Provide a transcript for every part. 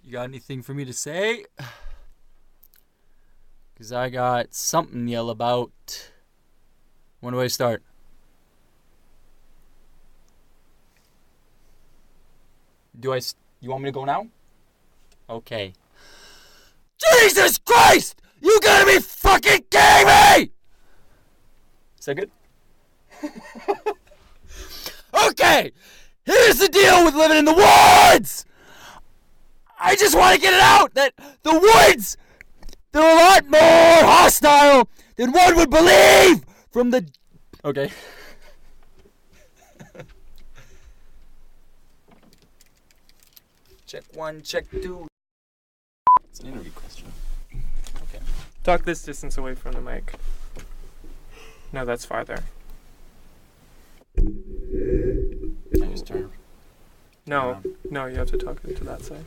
You got anything for me to say? Because I got something to yell about. When do I start? You want me to go now? Okay. Jesus Christ! You gotta be fucking kidding me! Is that good? Okay! Here's the deal with living in the woods! I just want to get it out that the woods, they're a lot more hostile than one would believe from the... Okay. Check 1, check 2. It's an interview question. Okay. Talk this distance away from the mic. No, that's farther. I just turn. No, you have to talk into that side.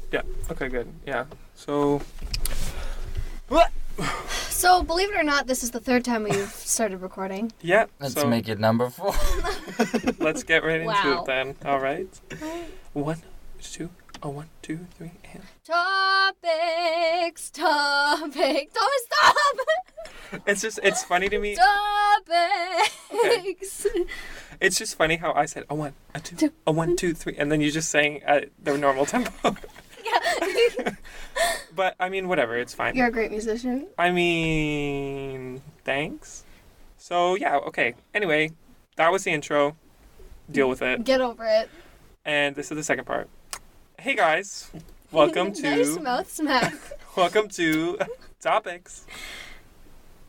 Yeah, okay, good. Yeah, so... So, believe it or not, this is the third time we've started recording. Yeah, Let's make it number 4. Let's get right into Wow. it then. All right. 1, 2, 1, 2, 3, and... Topics. Don't stop. It's funny to me. Topics. Okay. It's just funny how I said, 1, 2, 1, 2, 3, and then you just sang at the normal tempo. Yeah. But, I mean, whatever, it's fine. You're a great musician. I mean, thanks. So, yeah, okay. Anyway, that was the intro. Deal with it. Get over it. And this is the second part. Hey, guys. Welcome to... Nice mouth smack. Welcome to Topix.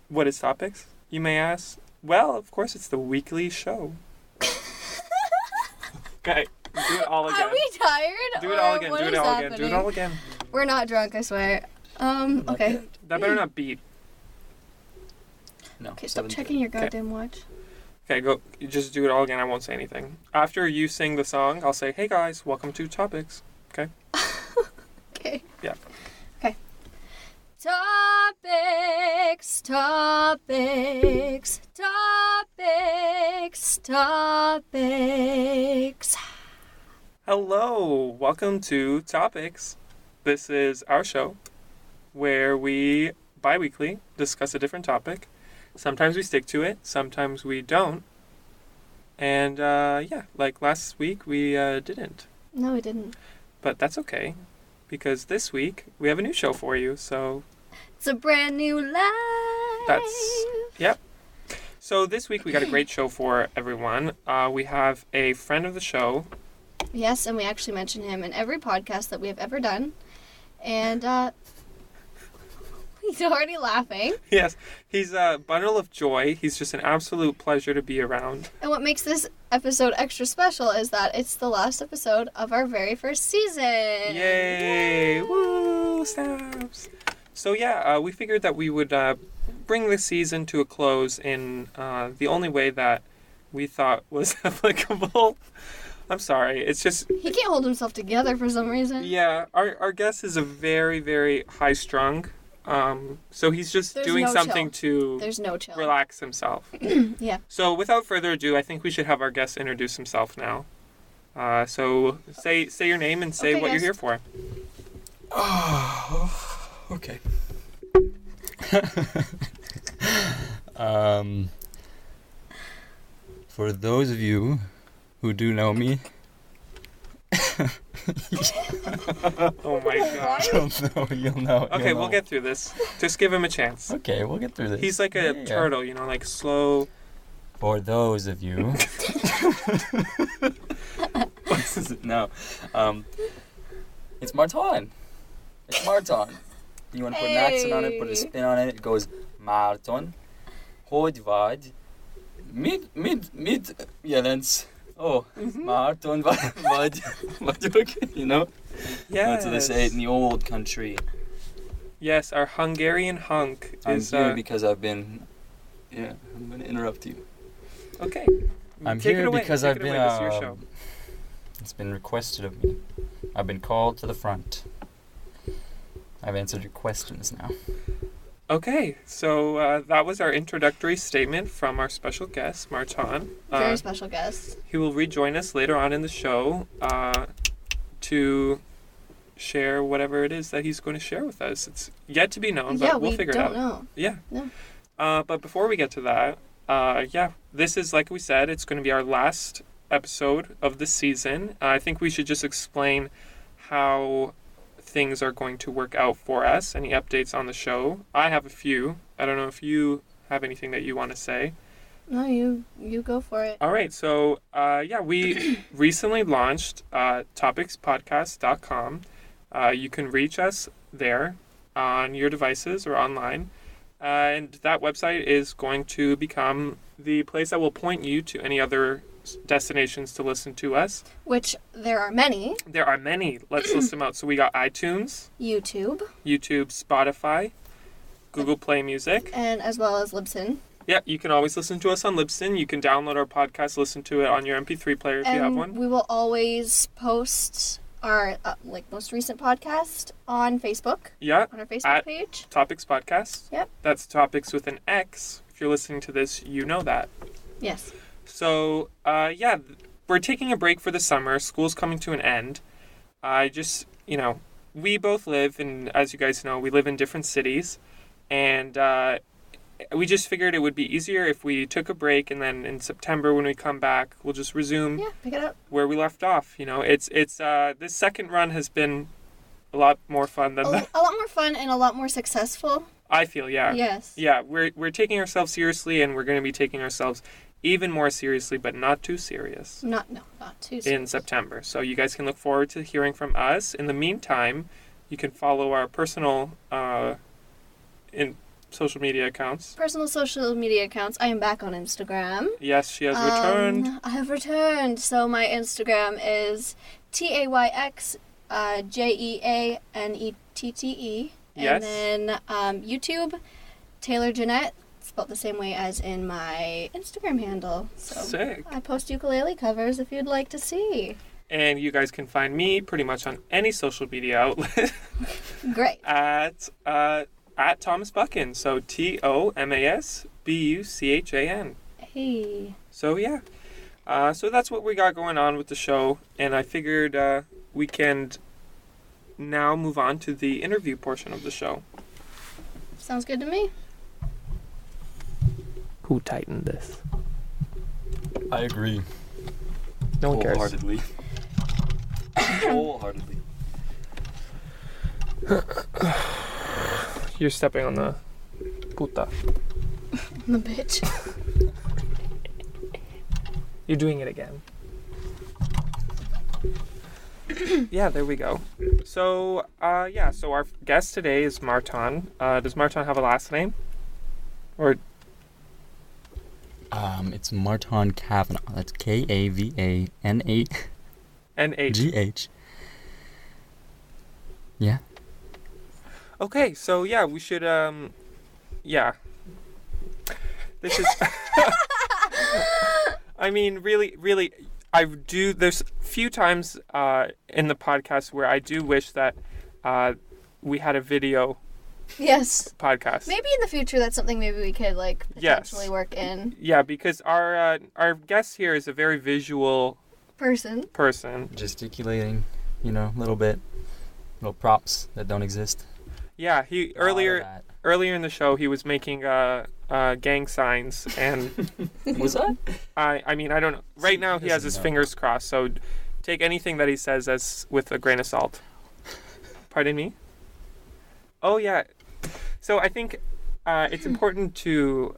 What is Topix, you may ask? Well, of course, it's the weekly show. Okay, do it all again. Are we tired? Do it all again. What Do it is all again. happening? Do it all again. We're not drunk, I swear. Okay. That better not beat. No. Okay, stop checking your goddamn watch. Okay, go. You just do it all again. I won't say anything. After you sing the song, I'll say, "Hey guys, welcome to Topix." Okay. Okay. Yeah. Okay. Topics. Hello, welcome to Topix. This is our show where we bi-weekly discuss a different topic. Sometimes we stick to it, sometimes we don't. And yeah, like last week we didn't. No, we didn't. But that's okay, because this week we have a new show for you, so... It's a brand new life. Yep. So this week we got a great show for everyone. We have a friend of the show. Yes, and we actually mention him in every podcast that we have ever done. And he's already laughing. Yes, he's a bundle of joy. He's just an absolute pleasure to be around. And what makes this episode extra special is that it's the last episode of our very first season. Yay! Woo! Snaps! So yeah, we figured that we would bring the season to a close in the only way that we thought was applicable. I'm sorry, it's just... He can't hold himself together for some reason. Yeah, our guest is a very, very high-strung. So he's just doing something to There's no chill. relax himself. Yeah. So without further ado, I think we should have our guest introduce himself now. So say your name and say what you're here for. Oh, okay. For those of you who do know me, Oh my god. You'll know. Okay, we'll get through this. Just give him a chance. Okay, we'll get through this. He's like a turtle, you know, like slow. For those of you. What is it now? It's Marton. It's Marton. You want to put an accent on it, put a spin on it. It goes Marton. Hodvad. Mid. Jelens. Oh, Marton. Vad. You know? Yeah. That's what they say in the old country. Yes, our Hungarian hunk I'm is. here because I've been. Yeah, I'm going to interrupt you. Okay. I'm Take here it away. because Take I've it been. away. This is your show. It's been requested of me. I've been called to the front. I've answered your questions now. Okay, so that was our introductory statement from our special guest, Marton. Very special guest. He will rejoin us later on in the show to share whatever it is that he's going to share with us. It's yet to be known, but we'll figure it out. Yeah, we don't know. Yeah. No. But before we get to that, this is, like we said, it's going to be our last episode of the season. I think we should just explain how things are going to work out for us. Any updates on the show? I have a few. I don't know if you have anything that you want to say. No, you go for it. All right. So, we recently launched topixpodcast.com. You can reach us there on your devices or online. And that website is going to become the place that will point you to any other destinations to listen to us. Which there are many. There are many. Let's list them out. So we got iTunes, YouTube, Spotify, Google Play Music, and as well as Libsyn. Yeah, you can always listen to us on Libsyn. You can download our podcast, listen to it on your MP3 player if you have one. We will always post our most recent podcast on Facebook. Yeah. On our Facebook page. Topix Podcast. Yep. That's Topix with an X. If you're listening to this, you know that. Yes. So, we're taking a break for the summer. School's coming to an end. We both live in, as you guys know, we live in different cities. And we just figured it would be easier if we took a break, and then in September when we come back, we'll just resume pick it up where we left off. It's this second run has been a lot more fun than a lot more fun and a lot more successful. I feel, yeah. Yes. Yeah, we're taking ourselves seriously, and we're going to be taking ourselves even more seriously, but not too serious. Not too serious. In September. So you guys can look forward to hearing from us. In the meantime, you can follow our personal social media accounts. Personal social media accounts. I am back on Instagram. Yes, she has returned. I have returned. So my Instagram is TAYXJEANETTE. Yes. And then YouTube, Taylor Jeanette, spelled the same way as in my Instagram handle. So Sick. I post ukulele covers if you'd like to see. And you guys can find me pretty much on any social media outlet. Great. At Thomas Buchan. So TOMASBUCHAN. Hey. So yeah. So that's what we got going on with the show. And I figured we can now move on to the interview portion of the show. Sounds good to me. Who tightened this? I agree. No one cares. Wholeheartedly. Wholeheartedly. You're stepping on the puta. The bitch. You're doing it again. Yeah, there we go. So, so our guest today is Marton. Does Marton have a last name? Or... It's Marton Kavanagh. That's Kavanagh. N-H. Yeah. Okay, so yeah, we should, This is... I mean, really, there's a few times in the podcast where I do wish that we had a video podcast. Maybe in the future that's something maybe we could potentially work in. Yeah, because our guest here is a very visual person. Gesticulating, little props that don't exist. Yeah, he earlier in the show he was making gang signs and was that? I mean I don't know. Right now he has his fingers crossed, so take anything that he says as with a grain of salt. Pardon me? Oh yeah. So I think it's important to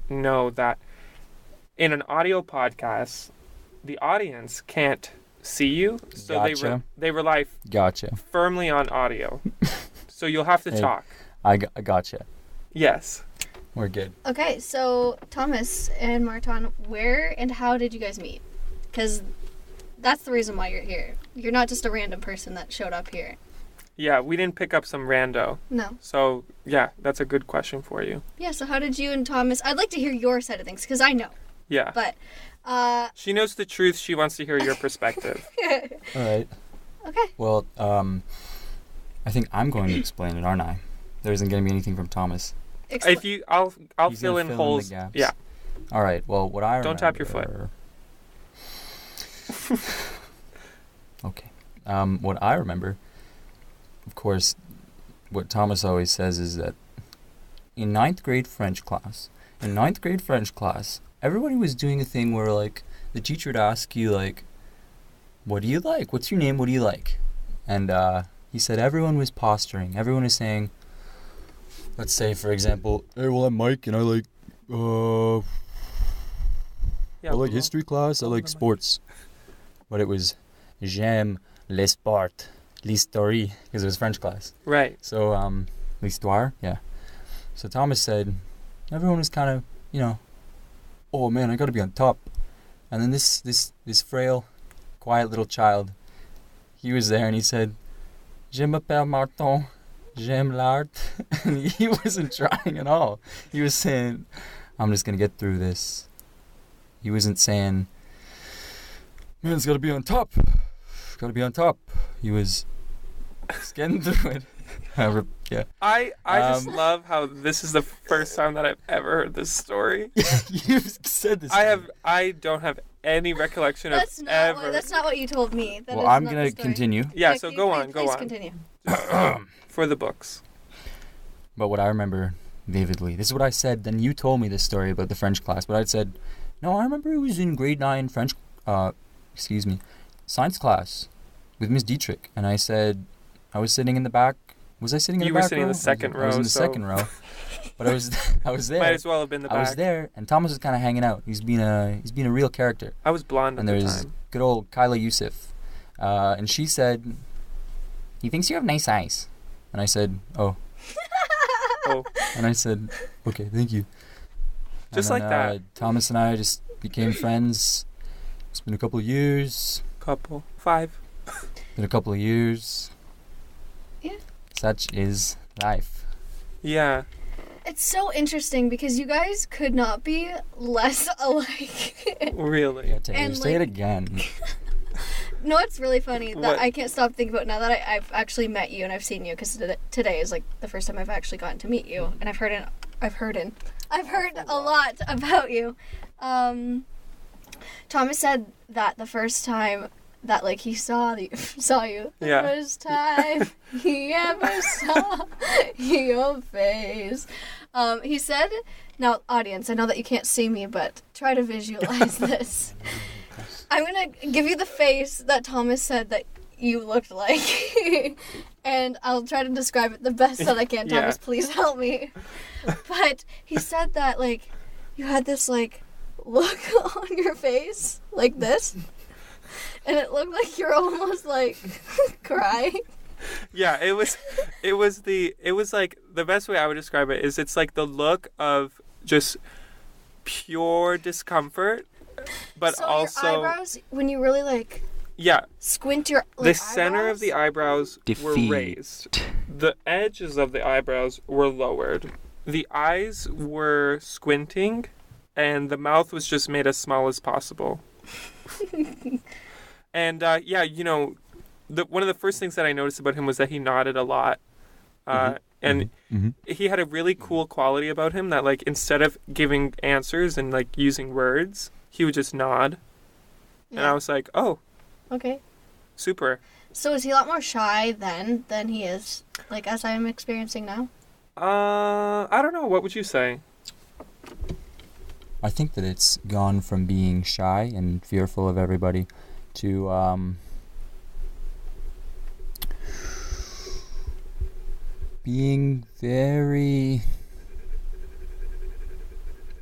know that in an audio podcast, the audience can't see you, so gotcha. they rely firmly on audio. So you'll have to talk. I gotcha. Yes. We're good. Okay, so Thomas and Marton, where and how did you guys meet? Because that's the reason why you're here. You're not just a random person that showed up here. Yeah, we didn't pick up some rando. No. So, yeah, that's a good question for you. Yeah, so how did you and Thomas... I'd like to hear your side of things, because I know. Yeah. But, she knows the truth. She wants to hear your perspective. All right. Okay. Well, I think I'm going to explain it, aren't I? There isn't going to be anything from Thomas. I'll fill in holes. In the gaps. Yeah. All right. Well, what I remember... Don't tap your foot. Okay. What I remember of course, what Thomas always says is that in ninth grade French class, everybody was doing a thing where, like, the teacher would ask you, like, what do you like? What's your name? What do you like? And he said everyone was posturing. Everyone was saying, let's say, for example, hey, well, I'm Mike, and I like, I like history class, I like sports. But it was, j'aime les sports, l'histoire, because it was French class. Right. So, l'histoire, yeah. So Thomas said, everyone was kind of, you know, oh man, I gotta be on top. And then this frail, quiet little child, he was there and he said, je m'appelle Marton, j'aime l'art. And he wasn't trying at all. He was saying, I'm just gonna get through this. He wasn't saying, man, it's gotta be on top. Gotta be on top. He was just getting through it. Yeah. I just love how this is the first time that I've ever heard this story. You've said this. I don't have any recollection of ever. That's not what you told me. Well, I'm gonna continue. Yeah, so go on. Please continue. For the books. But what I remember vividly, this is what I said. Then you told me this story about the French class. But I said, no, I remember it was in grade 9 French, science class with Miss Dietrich, and I said, I was sitting in the back. Was I sitting in the back row? You were sitting in the second row. I was in the second row. But I was there. Might as well have been the back. I was there, and Thomas was kind of hanging out. He's being a real character. I was blonde at the time. And there's good old Kyla Youssef. And she said, he thinks you have nice eyes. And I said, oh. Oh. And I said, okay, thank you. Just and then, like that. Thomas and I just became friends. It's been a couple of years. 5. Been a couple of years. Yeah. Such is life. Yeah. It's so interesting because you guys could not be less alike. Really? Yeah, Taylor, say it again. No, it's really funny that What? I can't stop thinking about it now that I've actually met you and I've seen you, because today is like the first time I've actually gotten to meet you, and I've heard a lot about you. Thomas said that the first time that, like, he saw you the first time he ever saw your face. He said, now audience, I know that you can't see me, but try to visualize this. I'm gonna give you the face that Thomas said that you looked like, and I'll try to describe it the best that I can. Yeah. Thomas, please help me. But he said that, like, you had this, like, look on your face like this, and it looked like you're almost like crying. Yeah, it was like, the best way I would describe it is it's like the look of just pure discomfort, but so also your eyebrows, when you really, like, squint your, like, the center of the eyebrows were raised. The edges of the eyebrows were lowered. The eyes were squinting, and the mouth was just made as small as possible. And you know, one of the first things that I noticed about him was that he nodded a lot. And he had a really cool quality about him that, like, instead of giving answers and, like, using words, he would just nod. Yeah. And I was like, oh. Okay. Super. So is he a lot more shy then than he is, like, as I'm experiencing now? I don't know. What would you say? I think that it's gone from being shy and fearful of everybody to being very,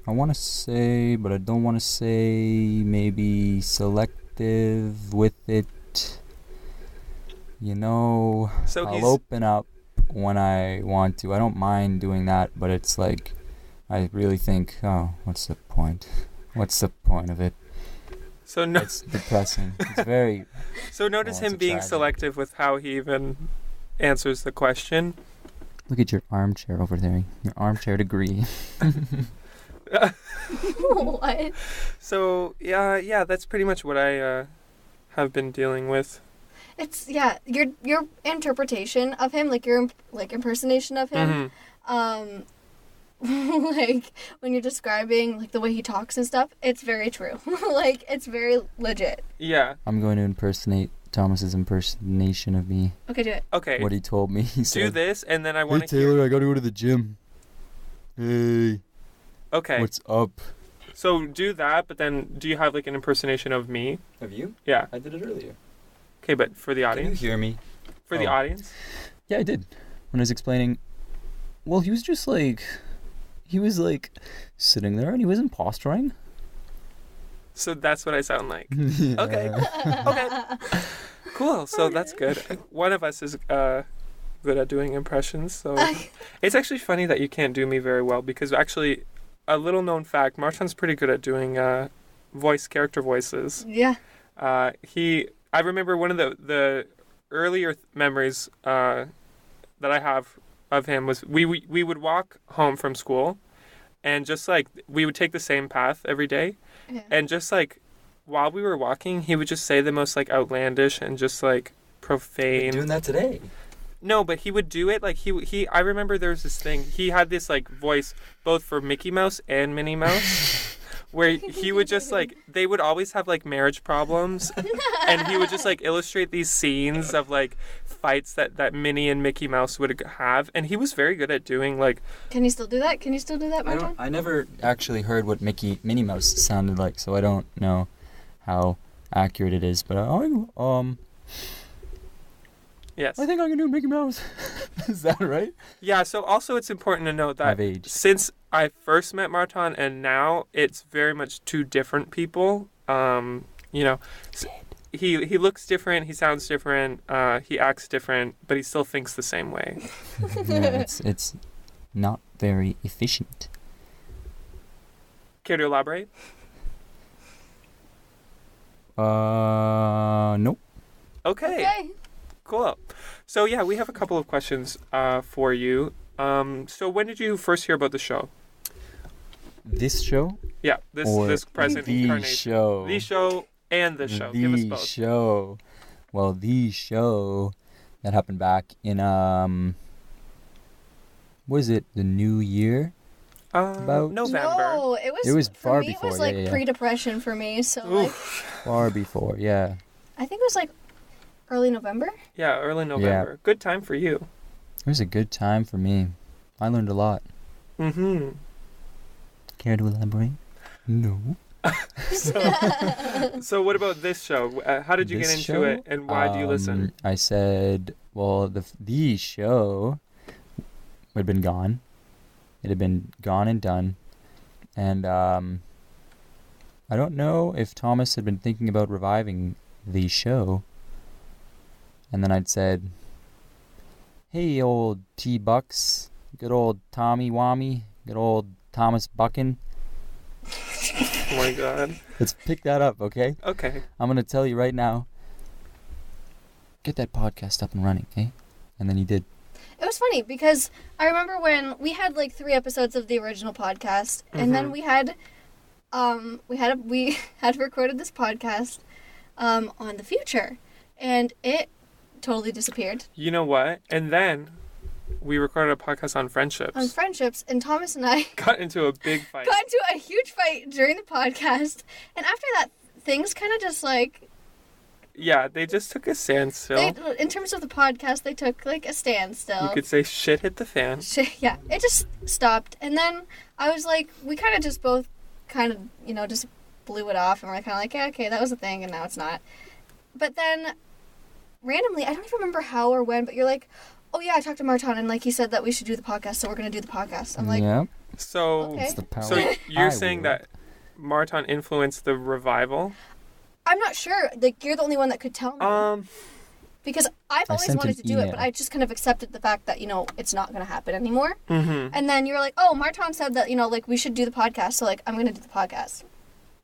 I want to say, but I don't want to say, maybe selective with it. You know, So I'll open up when I want to. I don't mind doing that, but it's like, I really think, oh, what's the point? What's the point of it? So no, it's depressing. It's very. So notice him being tragic. selective with how he even answers the question. Look at your armchair over there. Your armchair degree. What? So yeah, that's pretty much what I have been dealing with. It's your interpretation of him, like your impersonation of him, like when you're describing, like, the way he talks and stuff, it's very true. Like, it's very legit. Yeah. I'm going to impersonate Thomas's impersonation of me. Okay, do it. Okay. What he told me. He Do said, this, and then I "Hey want to Taylor, hear. I gotta go to the gym." Hey. Okay. What's up? So do that, but then do you have like an impersonation of me? Have you? Yeah. I did it earlier. Okay, but for the Can audience? you hear me? For the Oh. audience? Yeah, I did. When I was explaining, well, he was just like, sitting there and he wasn't posturing. So that's what I sound like. Yeah. Okay. Okay. Cool. So that's good. One of us is good at doing impressions. So it's actually funny that you can't do me very well because actually, a little known fact, Marton's pretty good at doing character voices. Yeah. I remember one of the earlier memories that I have of him was we would walk home from school, and just like we would take the same path every day, Yeah. and just like while we were walking, he would just say the most like outlandish and just like profane. You're doing that today. No, but he would do it like he. I remember there was this thing. He had this like voice both for Mickey Mouse and Minnie Mouse, where he would just like they would always have like marriage problems, and he would just like illustrate these scenes of like fights that Minnie and Mickey Mouse would have, and he was very good at doing like. Can you still do that? Can you still do that, Marton? I never actually heard what Minnie Mouse sounded like, so I don't know how accurate it is. But Yes. I think I can do Mickey Mouse. Is that right? Yeah, so also it's important to note that I've aged. since I first met Marton and now it's very much two different people. He looks different, he sounds different, he acts different, but he still thinks the same way. Yeah, it's not very efficient. Care to elaborate? Nope. Okay. Cool. So yeah, we have a couple of questions for you. So when did you first hear about the show? This show? Yeah, this present the incarnation. Show. The show and the show. Give us The both. show. Well, the show that happened back in was it the New Year? About November. No, It was for far me, before, It was yeah, like yeah. pre-depression for me, so like Far before, yeah. I think it was like early November. Yeah, early November. Good time for you. It was a good time for me. I learned a lot. Mm-hmm. Care to elaborate? No. So what about this show? How did you This get into show? it, and why do you listen? I said, well, the show had been gone. It had been gone and done. And I don't know if Thomas had been thinking about reviving the show. And then I'd said, hey, old T-Bucks, good old Tommy Wammy, good old Thomas Buckin. Oh my god. Let's pick that up, okay? Okay. I'm going to tell you right now, get that podcast up and running, eh? And then he did. It was funny because I remember when we had like 3 episodes of the original podcast, and then we had recorded this podcast on the future, and it totally disappeared. You know what? And then we recorded a podcast on friendships. On friendships, and Thomas and I Got into a big fight. got into a huge fight during the podcast, and after that, things kind of just like Yeah, they just took a standstill. in terms of the podcast, they took like a standstill. You could say shit hit the fan. Yeah, it just stopped, and then I was like, we kind of just both kind of just blew it off, and we're kind of like, yeah, okay, that was a thing, and now it's not. But then randomly, I don't even remember how or when, but you're like, oh yeah, I talked to Marton, and like he said that we should do the podcast, so we're gonna do the podcast. I'm like, yeah. So, Okay. It's the power. so you're I saying will. that Marton influenced the revival? I'm not sure. Like, you're the only one that could tell me. Because I've I always sent wanted an to do it, email. but I just kind of accepted the fact that, it's not going to happen anymore. Mm-hmm. And then you're like, oh, Marton said that, like, we should do the podcast, so, like, I'm going to do the podcast.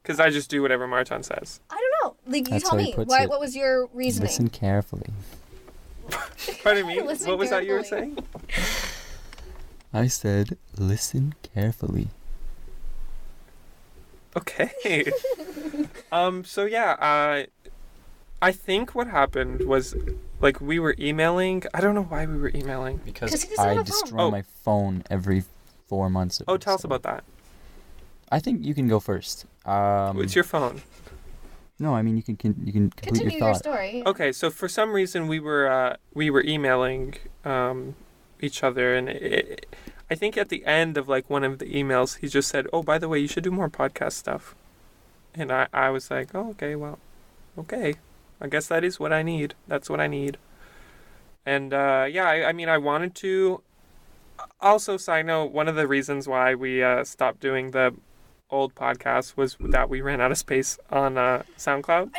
Because I just do whatever Marton says. I don't know. Like, you That's tell how he me. puts Why? it. What was your reasoning? Listen carefully. Pardon me? Listen What was that you were carefully. saying? I said, listen carefully. Okay. So yeah, I think what happened was, like, we were emailing. I don't know why we were emailing. 'Cause Because he doesn't have I a phone. destroy Oh. my phone every 4 months. Oh, tell us about that. I think you can go first. What's your phone? No, I mean you can complete Continue your your thought. story. Okay, so for some reason we were emailing each other, and I think at the end of like one of the emails, he just said, "Oh, by the way, you should do more podcast stuff." And I was like, "Oh, okay, well, okay, I guess that is what I need. That's what I need." And I mean, I wanted to. Also, side note, one of the reasons why we stopped doing the old podcast was that we ran out of space on SoundCloud.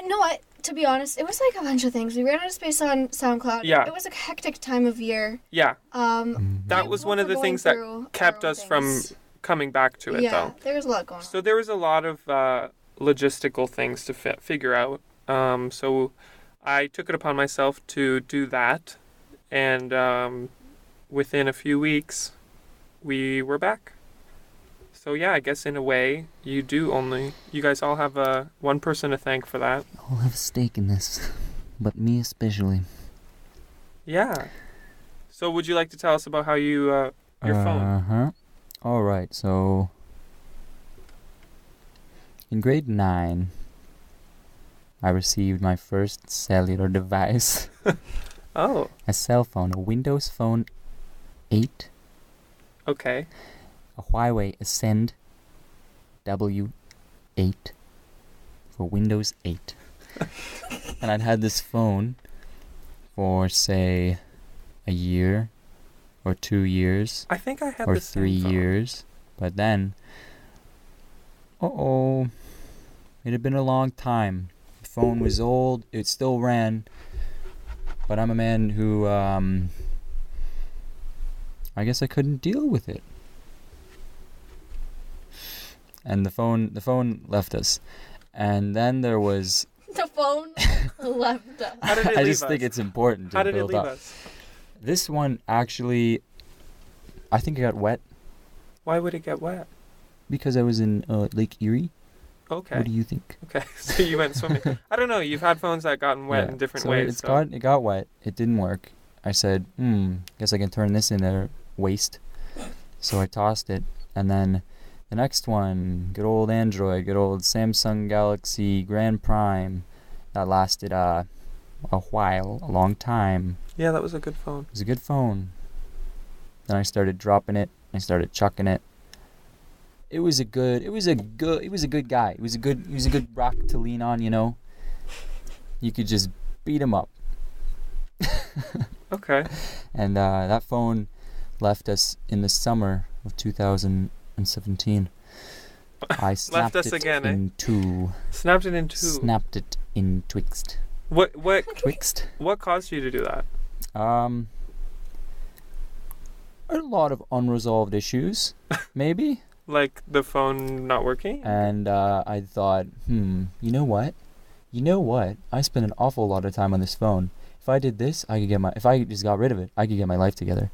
To be honest, it was like a bunch of things. We ran out of space on SoundCloud. Yeah. It was a hectic time of year. Yeah. That was one of the things that kept us from coming back to it, though. There was a lot going on. So there was a lot of logistical things to figure out. So I took it upon myself to do that. And within a few weeks, we were back. So yeah, I guess in a way, you guys all have one person to thank for that. I'll have a stake in this, but me especially. Yeah. So would you like to tell us about how you, your phone? All right, so in grade 9, I received my first cellular device. Oh. A cell phone, a Windows Phone 8. Okay. A Huawei Ascend W8 for Windows 8. And I'd had this phone for, say, a year or 2 years. I think I had or the same 3 phone. years. But then, it had been a long time. The phone was old. It still ran. But I'm a man who, I guess I couldn't deal with it. And the phone left us. And then there was... The phone left us. How did it I leave just us? think it's important to How did it build leave up. us? This one actually, I think it got wet. Why would it get wet? Because I was in Lake Erie. Okay. What do you think? Okay, so you went swimming. I don't know. You've had phones that gotten wet in different ways. It got wet. It didn't work. I said, guess I can turn this into waste. So I tossed it. And then the next one, good old Android, good old Samsung Galaxy Grand Prime. That lasted a while, a long time. Yeah, that was a good phone. It was a good phone. Then I started dropping it. I started chucking it. It was a good guy. He was a good rock to lean on, you know. You could just beat him up. Okay. And that phone left us in the summer of 2017. I snapped us it again, in two. Snapped it in two. Snapped it in twixt. What Twixt? What caused you to do that? A lot of unresolved issues, maybe. Like the phone not working? And I thought, you know what? I spend an awful lot of time on this phone. If I did this, if I just got rid of it, I could get my life together.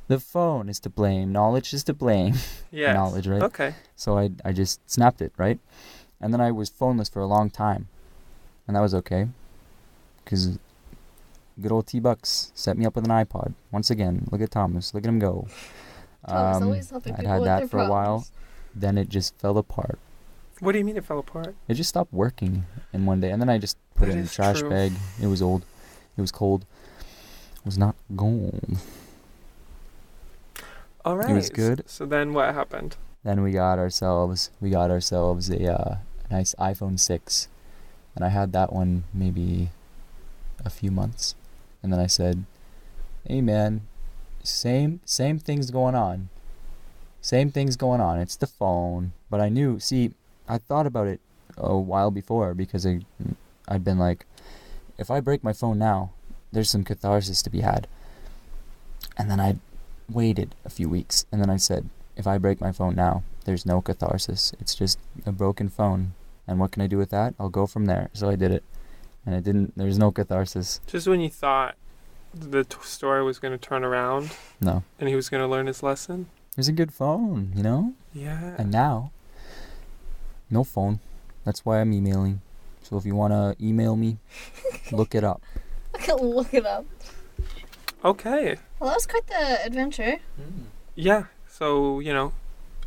The phone is to blame. Knowledge is to blame. Yeah. Knowledge, right? Okay. So I just snapped it, right? And then I was phoneless for a long time. And that was okay. Because good old T-Bucks set me up with an iPod. Once again, look at Thomas. Look at him go. Thomas always helping I'd people had with that their for a while. problems. Then it just fell apart. What do you mean it fell apart? It just stopped working in one day. And then I just put it in the trash bag. It was old. It was cold. It was not gold. All right. It was good. So then what happened? Then we got ourselves a nice iPhone 6. And I had that one maybe a few months. And then I said, hey man, same things going on. Same things going on. It's the phone. But I knew, I thought about it a while before because I'd been like, if I break my phone now, there's some catharsis to be had. And then I waited a few weeks. And then I said, if I break my phone now, there's no catharsis. It's just a broken phone. And what can I do with that? I'll go from there. So I did it. And there's no catharsis. Just when you thought the story was going to turn around. No. And he was going to learn his lesson. It was a good phone, you know? Yeah. And now, no phone. That's why I'm emailing. So if you want to email me, look it up. I can look it up. Okay. Well, that was quite the adventure. Yeah. So,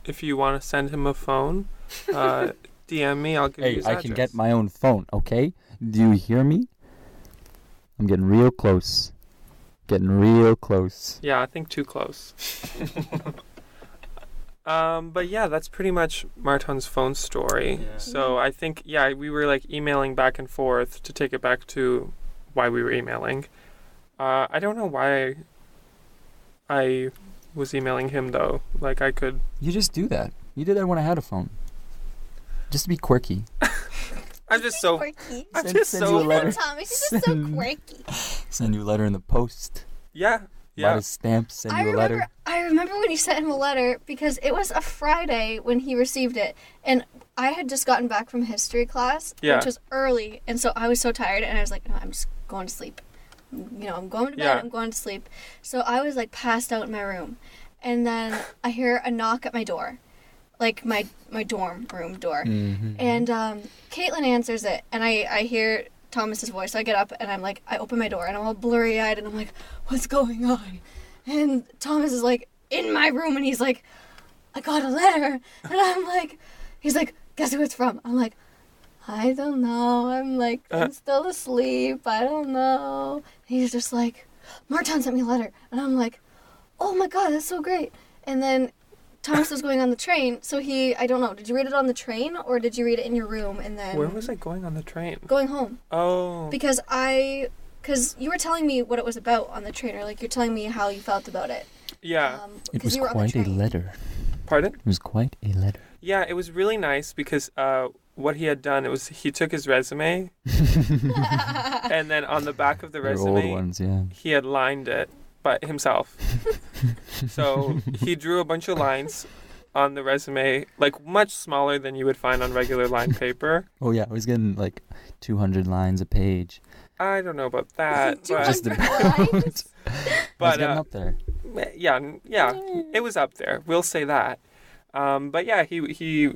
if you want to send him a phone, DM me. I'll give you Hey, his I address. can get my own phone, okay? Do you hear me? I'm getting real close. Getting real close. Yeah, I think too close. But yeah, that's pretty much Marton's phone story. Yeah. So I think, yeah, we were like emailing back and forth to take it back to why we were emailing. I don't know why I was emailing him though. Like I could. You just do that. You did that when I had a phone. Just to be quirky. I'm just so. quirky. I'm Send- just send you so. a letter. Thomas, you're just so Send- quirky. Send you a letter in the post. Yeah. Buy Yeah. a stamp, send you a letter. I remember when you sent him a letter because it was a Friday when he received it, and I had just gotten back from history class, Yeah. which was early, and so I was so tired, and I was like, no, I'm just going to sleep. I'm going to bed. Yeah. I'm going to sleep. So I was like passed out in my room, and then I hear a knock at my door, like my dorm room door, Mm-hmm. and Caitlin answers it, and I hear Thomas's voice. So I get up and I'm like, I open my door and I'm all blurry eyed and I'm like, what's going on? And Thomas is like in my room and he's like, I got a letter. And I'm like, he's like, guess who it's from? I'm like, I don't know. I'm like, I'm still asleep. I don't know. He's just like, Marton sent me a letter. And I'm like, oh my God, that's so great. And then Thomas was going on the train, so I don't know, did you read it on the train or did you read it in your room and then... Where was I going on the train? Going home. Oh. Because you were telling me what it was about on the train, or like you're telling me how you felt about it. Yeah. It 'cause was you were on the quite a train. letter. Pardon? It was quite a letter. Yeah, it was really nice because what he had done, it was he took his resume and then on the back of the They're resume, old ones, yeah. he had lined it by himself. So he drew a bunch of lines on the resume, like much smaller than you would find on regular lined paper. Oh yeah, I was getting like 200 lines a page. I don't know about that, but, Just 200 lines? I was but getting up there. yeah, it was up there. We'll say that. But yeah, he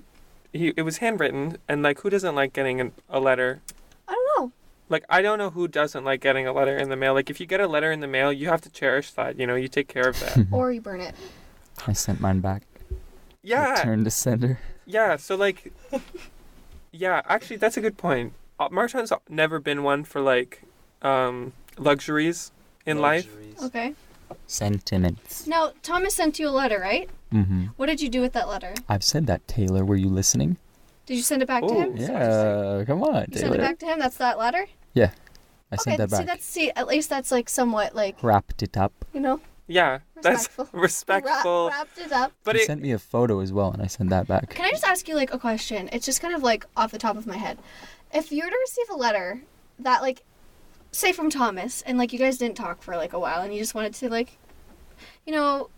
it was handwritten, and like, who doesn't like getting a letter? I don't know. Like, I don't know who doesn't like getting a letter in the mail. Like, if you get a letter in the mail, you have to cherish that. You take care of that. Or you burn it. I sent mine back. Yeah. Return to sender. Yeah, so like, yeah, actually, that's a good point. Marton's never been one for like luxuries in life. Okay. Sentiments. Now, Thomas sent you a letter, right? Mm-hmm. What did you do with that letter? I've said that, Taylor. Were you listening? Did you send it back to Oh, him? Yeah, come on, You sent Taylor. it back to him? That's that letter? I sent that back. At least that's like somewhat like, Wrapped it up. Yeah, that's respectful. Wrapped it up. But He it, sent me a photo as well, and I sent that back. Can I just ask you like a question? It's just kind of like off the top of my head. If you were to receive a letter that like, say from Thomas, and like you guys didn't talk for like a while, and you just wanted to like,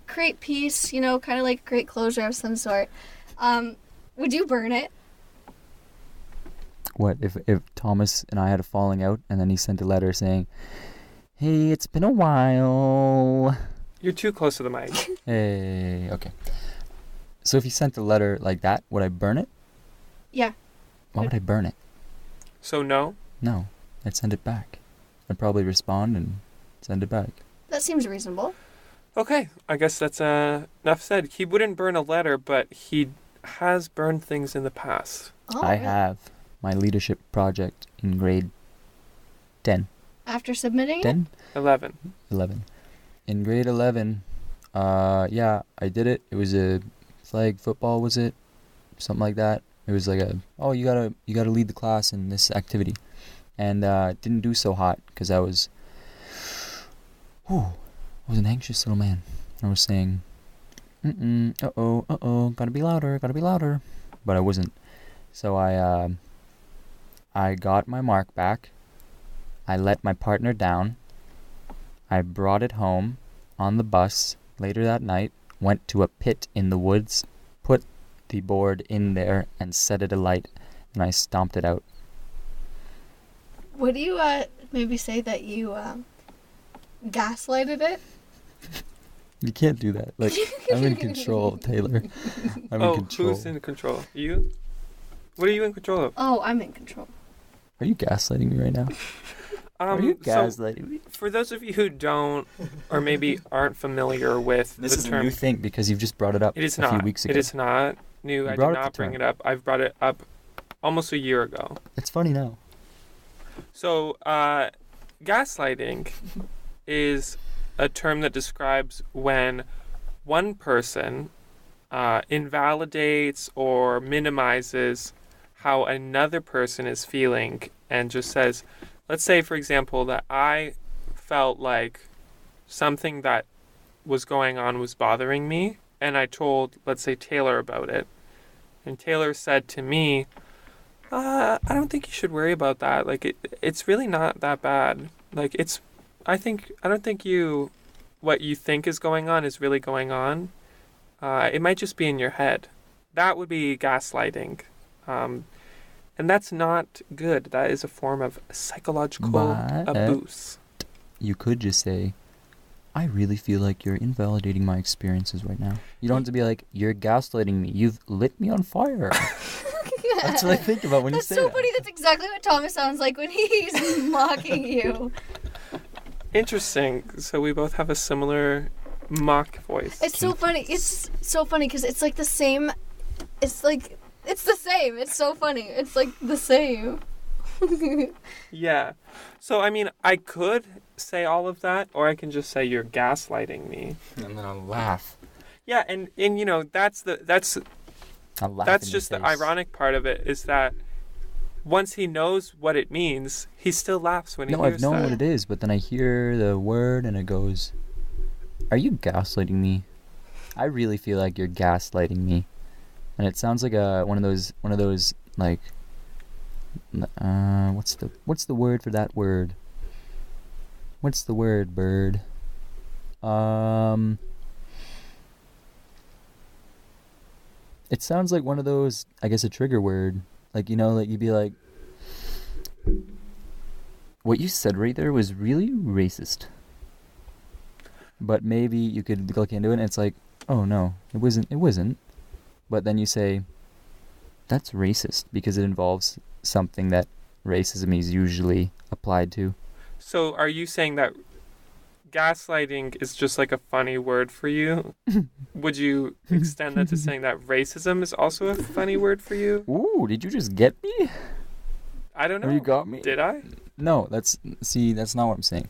create peace, kind of like create closure of some sort, would you burn it? What if Thomas and I had a falling out, and then he sent a letter saying, "Hey, it's been a while." you're too close to the mic. Hey, okay. So if he sent a letter like that, would I burn it? Yeah. Why would I burn it? So no. No, I'd send it back. I'd probably respond and send it back. That seems reasonable. Okay, I guess that's enough said. He wouldn't burn a letter, but he has burned things in the past. Oh, I really? have my leadership project in grade 10. After submitting it? 10? 11. 11. In grade 11, yeah, I did it. It was a flag football, was it? Something like that. It was like you gotta lead the class in this activity. And it didn't do so hot because I was an anxious little man. I was saying, gotta be louder. But I wasn't. So I got my mark back. I let my partner down. I brought it home on the bus later that night, went to a pit in the woods, put the board in there and set it alight, and I stomped it out. Would you maybe say that you gaslighted it? You can't do that. Like, I'm in control, Taylor. I'm in control. Who's in control? You? What are you in control of? Oh, I'm in control. Are you gaslighting me right now? Are you So, gaslighting me? for those of you who don't, or maybe aren't familiar with This the is a term, new thing because you've just brought it up it is a not. few weeks ago. It is not new. I did brought up not the bring term. it up. I've brought it up almost a year ago. It's funny now. So, gaslighting is a term that describes when one person invalidates or minimizes how another person is feeling and just says, let's say, for example, that I felt like something that was going on was bothering me, and I told, let's say, Taylor about it. And Taylor said to me, I don't think you should worry about that. Like, it's really not that bad. Like, I don't think what you think is going on is really going on. It might just be in your head. That would be gaslighting. And that's not good. That is a form of psychological abuse. You could just say, I really feel like you're invalidating my experiences right now. You don't have to be like, you're gaslighting me. You've lit me on fire. That's what I think about when you say that. That's so funny. That's exactly what Thomas sounds like when he's mocking you. Interesting. So we both have a similar mock voice. It's so funny. It's so funny because it's like the same. It's like, it's the same. It's so funny. It's like the same. Yeah. So, I mean, I could say all of that, or I can just say you're gaslighting me. And then I'll laugh. Yeah, and you know, that's just the ironic part of it, is that once he knows what it means, he still laughs when he hears that. No, I've known what it is, but then I hear the word and it goes, are you gaslighting me? I really feel like you're gaslighting me. And it sounds like one of those like what's the word for that word? What's the word, bird? It sounds like one of those, I guess, a trigger word. Like, you know, like you'd be like, what you said right there was really racist. But maybe you could look into it and it's like, oh no, it wasn't. But then you say, that's racist because it involves something that racism is usually applied to. So are you saying that gaslighting is just like a funny word for you? Would you extend that to saying that racism is also a funny word for you? Ooh, did you just get me? I don't know. Or you got me? Did I? No, that's not what I'm saying.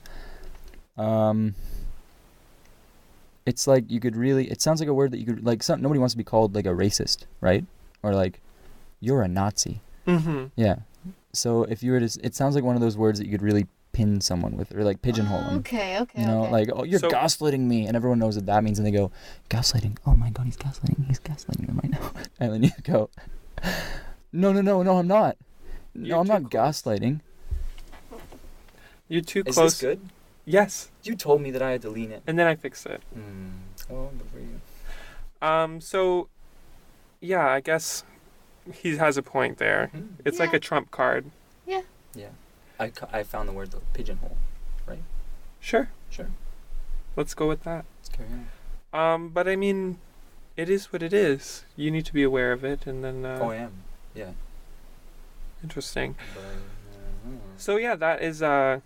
It's like it sounds like a word that you could, like, nobody wants to be called like a racist, right? Or like, you're a Nazi. Mm-hmm. Yeah. So if you were to, it sounds like one of those words that you could really pin someone with, or like pigeonhole them. Okay. You know, like, oh, you're gaslighting me, and everyone knows what that means, and they go, gaslighting. Oh my God, he's gaslighting them right now. And then you go, no, I'm not. No, I'm not gaslighting. You're too close. Is this good? Yes. You told me that I had to lean it. And then I fixed it. Well, good for you. So, yeah, I guess he has a point there. It's like a trump card. Yeah. Yeah. I found the word, though, pigeonhole, right? Sure. Let's go with that. Let's carry on. But I mean, it is what it is. You need to be aware of it, and then... I am. Yeah. Interesting. But, so, yeah, that is... That's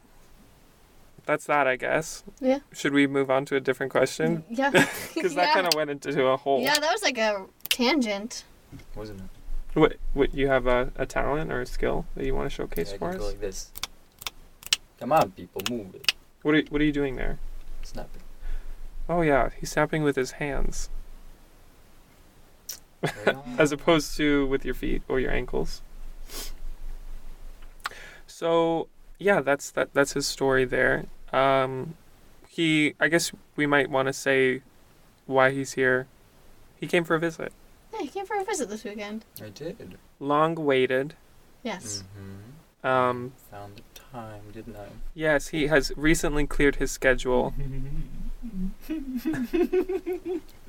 that, I guess. Yeah. Should we move on to a different question? Yeah. Because that kind of went into a whole... Yeah, that was like a tangent. Wasn't it? What you have a talent or a skill that you want to showcase for us? I can go like this. Come on, people, move it. What are you doing there? Snapping. Oh yeah, he's snapping with his hands. As opposed to with your feet or your ankles. So yeah, that's his story there. I guess we might want to say why he's here. He came for a visit. Yeah, he came for a visit this weekend. I did. Long waited. Yes. Found the time, didn't I? Yes, he has recently cleared his schedule.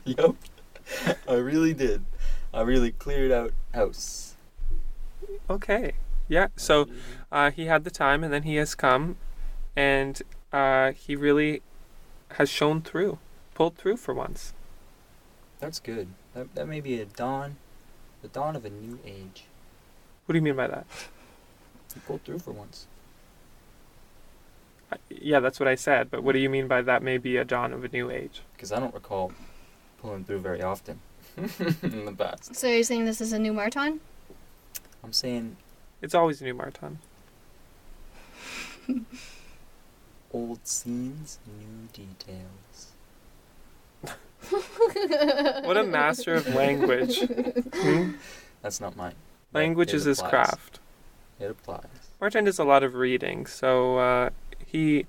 Yep. I really did. I really cleared out house. Okay. Yeah, so he had the time, and then he has come, and he really has pulled through for once. That's good. That may be the dawn of a new age. What do you mean by that? He pulled through for once. Yeah, that's what I said, but what do you mean by that may be a dawn of a new age? Because I don't recall pulling through very often in the past. So you're saying this is a new Marton? I'm saying It's always new, Marton. old scenes, new details. What a master of language. That's not mine. Language is his applies. craft. It applies. Martin does a lot of reading, so he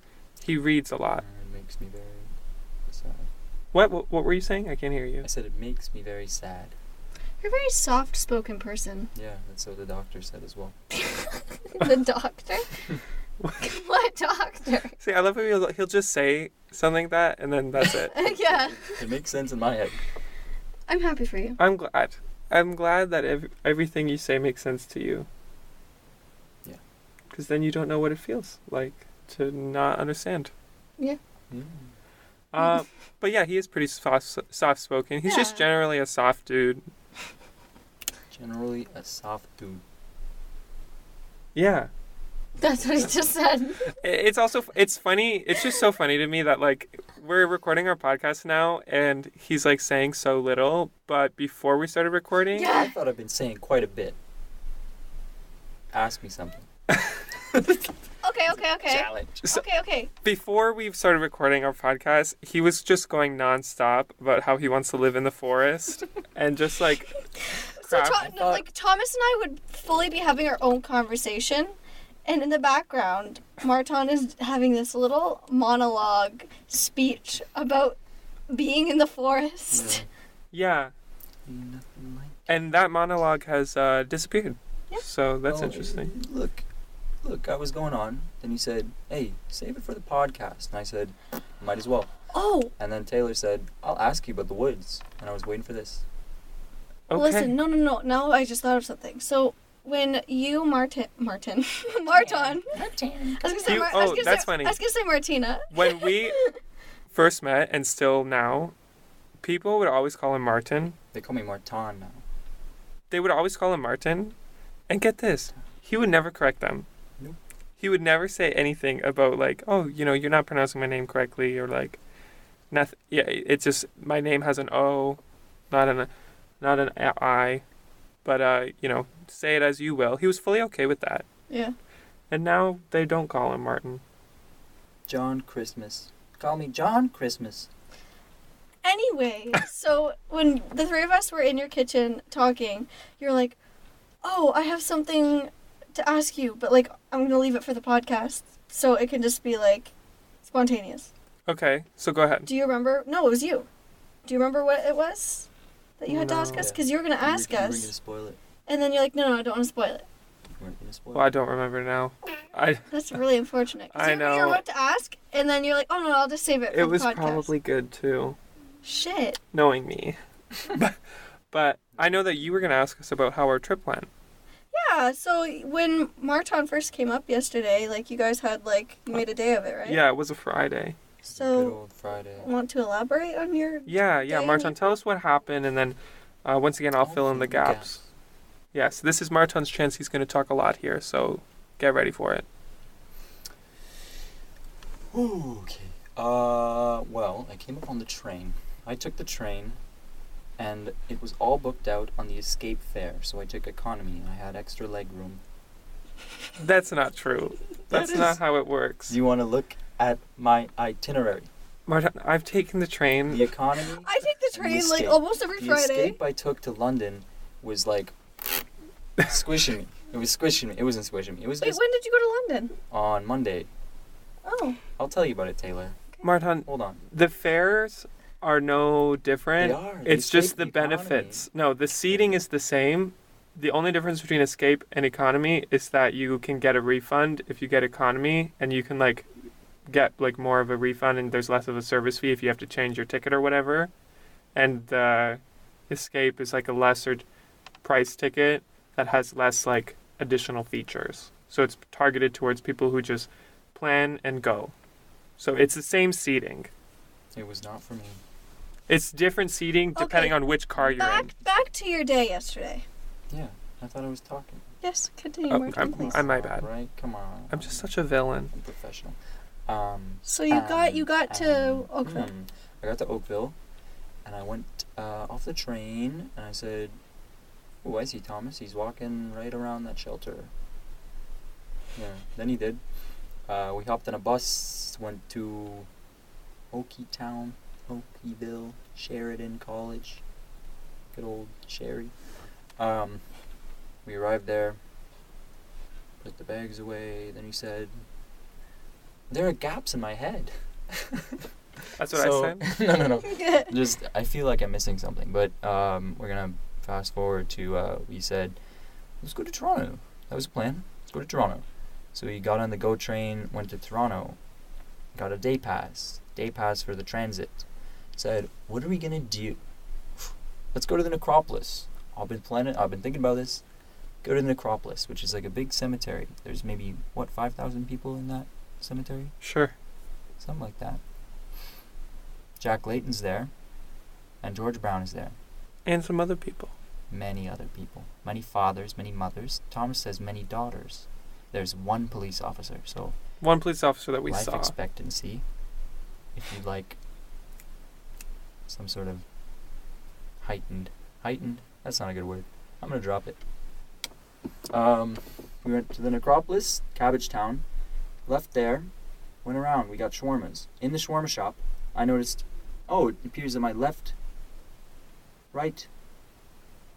reads a lot. It makes me very sad. What were you saying? I can't hear you. I said it makes me very sad. You're a very soft-spoken person. Yeah, that's what the doctor said as well. The doctor? What doctor? See, I love how he'll just say something like that, and then that's it. Yeah. It makes sense in my head. I'm happy for you. I'm glad. I'm glad that everything you say makes sense to you. Yeah. Because then you don't know what it feels like to not understand. Yeah. But yeah, he is pretty soft-spoken. He's just Yeah. generally a soft dude. Generally a soft dude. Yeah. That's what he just said. It's funny. It's just so funny to me that like we're recording our podcast now and he's like saying so little, but before we started recording, Yeah. I thought I've been saying quite a bit. Ask me something. Okay. Challenge. Okay. before we started recording our podcast, he was just going nonstop about how he wants to live in the forest and just like So crap. Thomas and I would fully be having our own conversation, and in the background, Marton is having this little monologue speech about being in the forest. Yeah, Nothing like and that monologue has disappeared. Yeah. So that's Oh, interesting. Look, I was going on. Then you said, hey, save it for the podcast. And I said, might as well. Oh, And then Taylor said, I'll ask you about the woods. And I was waiting for this. Okay. listen, no. Now I just thought of something. So when you, Marton. I was gonna say, That's funny. I was gonna say Martina. When we first met and still now, people would always call him Martin. They call me Marton now. They would always call him Martin. And get this, he would never correct them. Nope. He would never say anything about like, oh, you're not pronouncing my name correctly, or like, nothing. Yeah, it's just my name has an O, not an I, but say it as you will. He was fully okay with that. Yeah. And now they don't call him Martin. John Christmas. Call me John Christmas. Anyway, so when the three of us were in your kitchen talking, you're like, oh, I have something to ask you, but like I'm gonna leave it for the podcast so it can just be like spontaneous. Okay, so go ahead. Do you remember? No, it was you. Do you remember what it was that you had to ask No. us? Because you were gonna ask You were going us, to spoil it. and then you're like, no, I don't want to spoil it. You weren't going to spoil Well, I don't remember now. That's really unfortunate. 'Cause I you were know. about to ask, and then you're like, oh no, I'll just save it for It the was podcast. probably good too, Shit. knowing me. But I know that you were going to ask us about how our trip went. Yeah, so when Marton first came up yesterday, like you guys had you made a day of it, right? Yeah, it was a Friday. Good So old Friday. want to elaborate on your Yeah, Day? Martin, tell us what happened, and then once again, I'll fill in the gaps. Yeah, so this is Martin's chance. He's going to talk a lot here, so get ready for it. Okay. Well, I came up on the train. I took the train, and it was all booked out on the escape fare, so I took economy, and I had extra leg room. That's not true. That's not how it works. Do you want to look at my itinerary? Martin, I've taken the train. The economy. I take the train escape. almost every The Friday. escape I took to London was squishing me. It was squishing me. It wasn't squishing me. It was Wait, just when did you go to London? on Monday. Oh. I'll tell you about it, Taylor. Martin, Hold on. the fares are no different. They are. It's They just take the the economy. benefits. No, the seating is the same. The only difference between escape and economy is that you can get a refund if you get economy, and you can get more of a refund, and there's less of a service fee if you have to change your ticket or whatever. And the escape is a lesser price ticket that has less additional features. So it's targeted towards people who just plan and go. So it's the same seating. It was not for me. It's different seating depending on which car you're in. Back to your day yesterday. Yeah, I thought I was talking. Yes, continue, Oh, Martin, please. I'm my bad. Right? Come on. I'm just such a villain. I'm professional. So you got to Oakville. I got to Oakville, and I went off the train, and I said, oh, I see Thomas. He's walking right around that shelter. Yeah, then he did. We hopped on a bus, went to Okieville, Sheridan College. Good old Sherry. We arrived there, put the bags away, then he said, there are gaps in my head. That's what I said? No. Just, I feel like I'm missing something, but we're going to fast forward to, we said, let's go to Toronto. That was the plan. Let's go to Toronto. So we got on the GO train, went to Toronto, got a day pass for the transit. Said, what are we going to do? Let's go to the necropolis. I've been thinking about this. Go to the necropolis, which is like a big cemetery. There's maybe, 5,000 people in that cemetery? Sure. Something like that. Jack Layton's there, and George Brown is there. And some other people. Many other people. Many fathers, many mothers. Thomas says many daughters. There's one police officer, so... One police officer that we life saw. Life expectancy, if you'd like some sort of heightened, that's not a good word. I'm going to drop it. We went to the necropolis, Cabbagetown, left there, went around, we got shawarmas. In the shawarma shop, I noticed, it appears that my right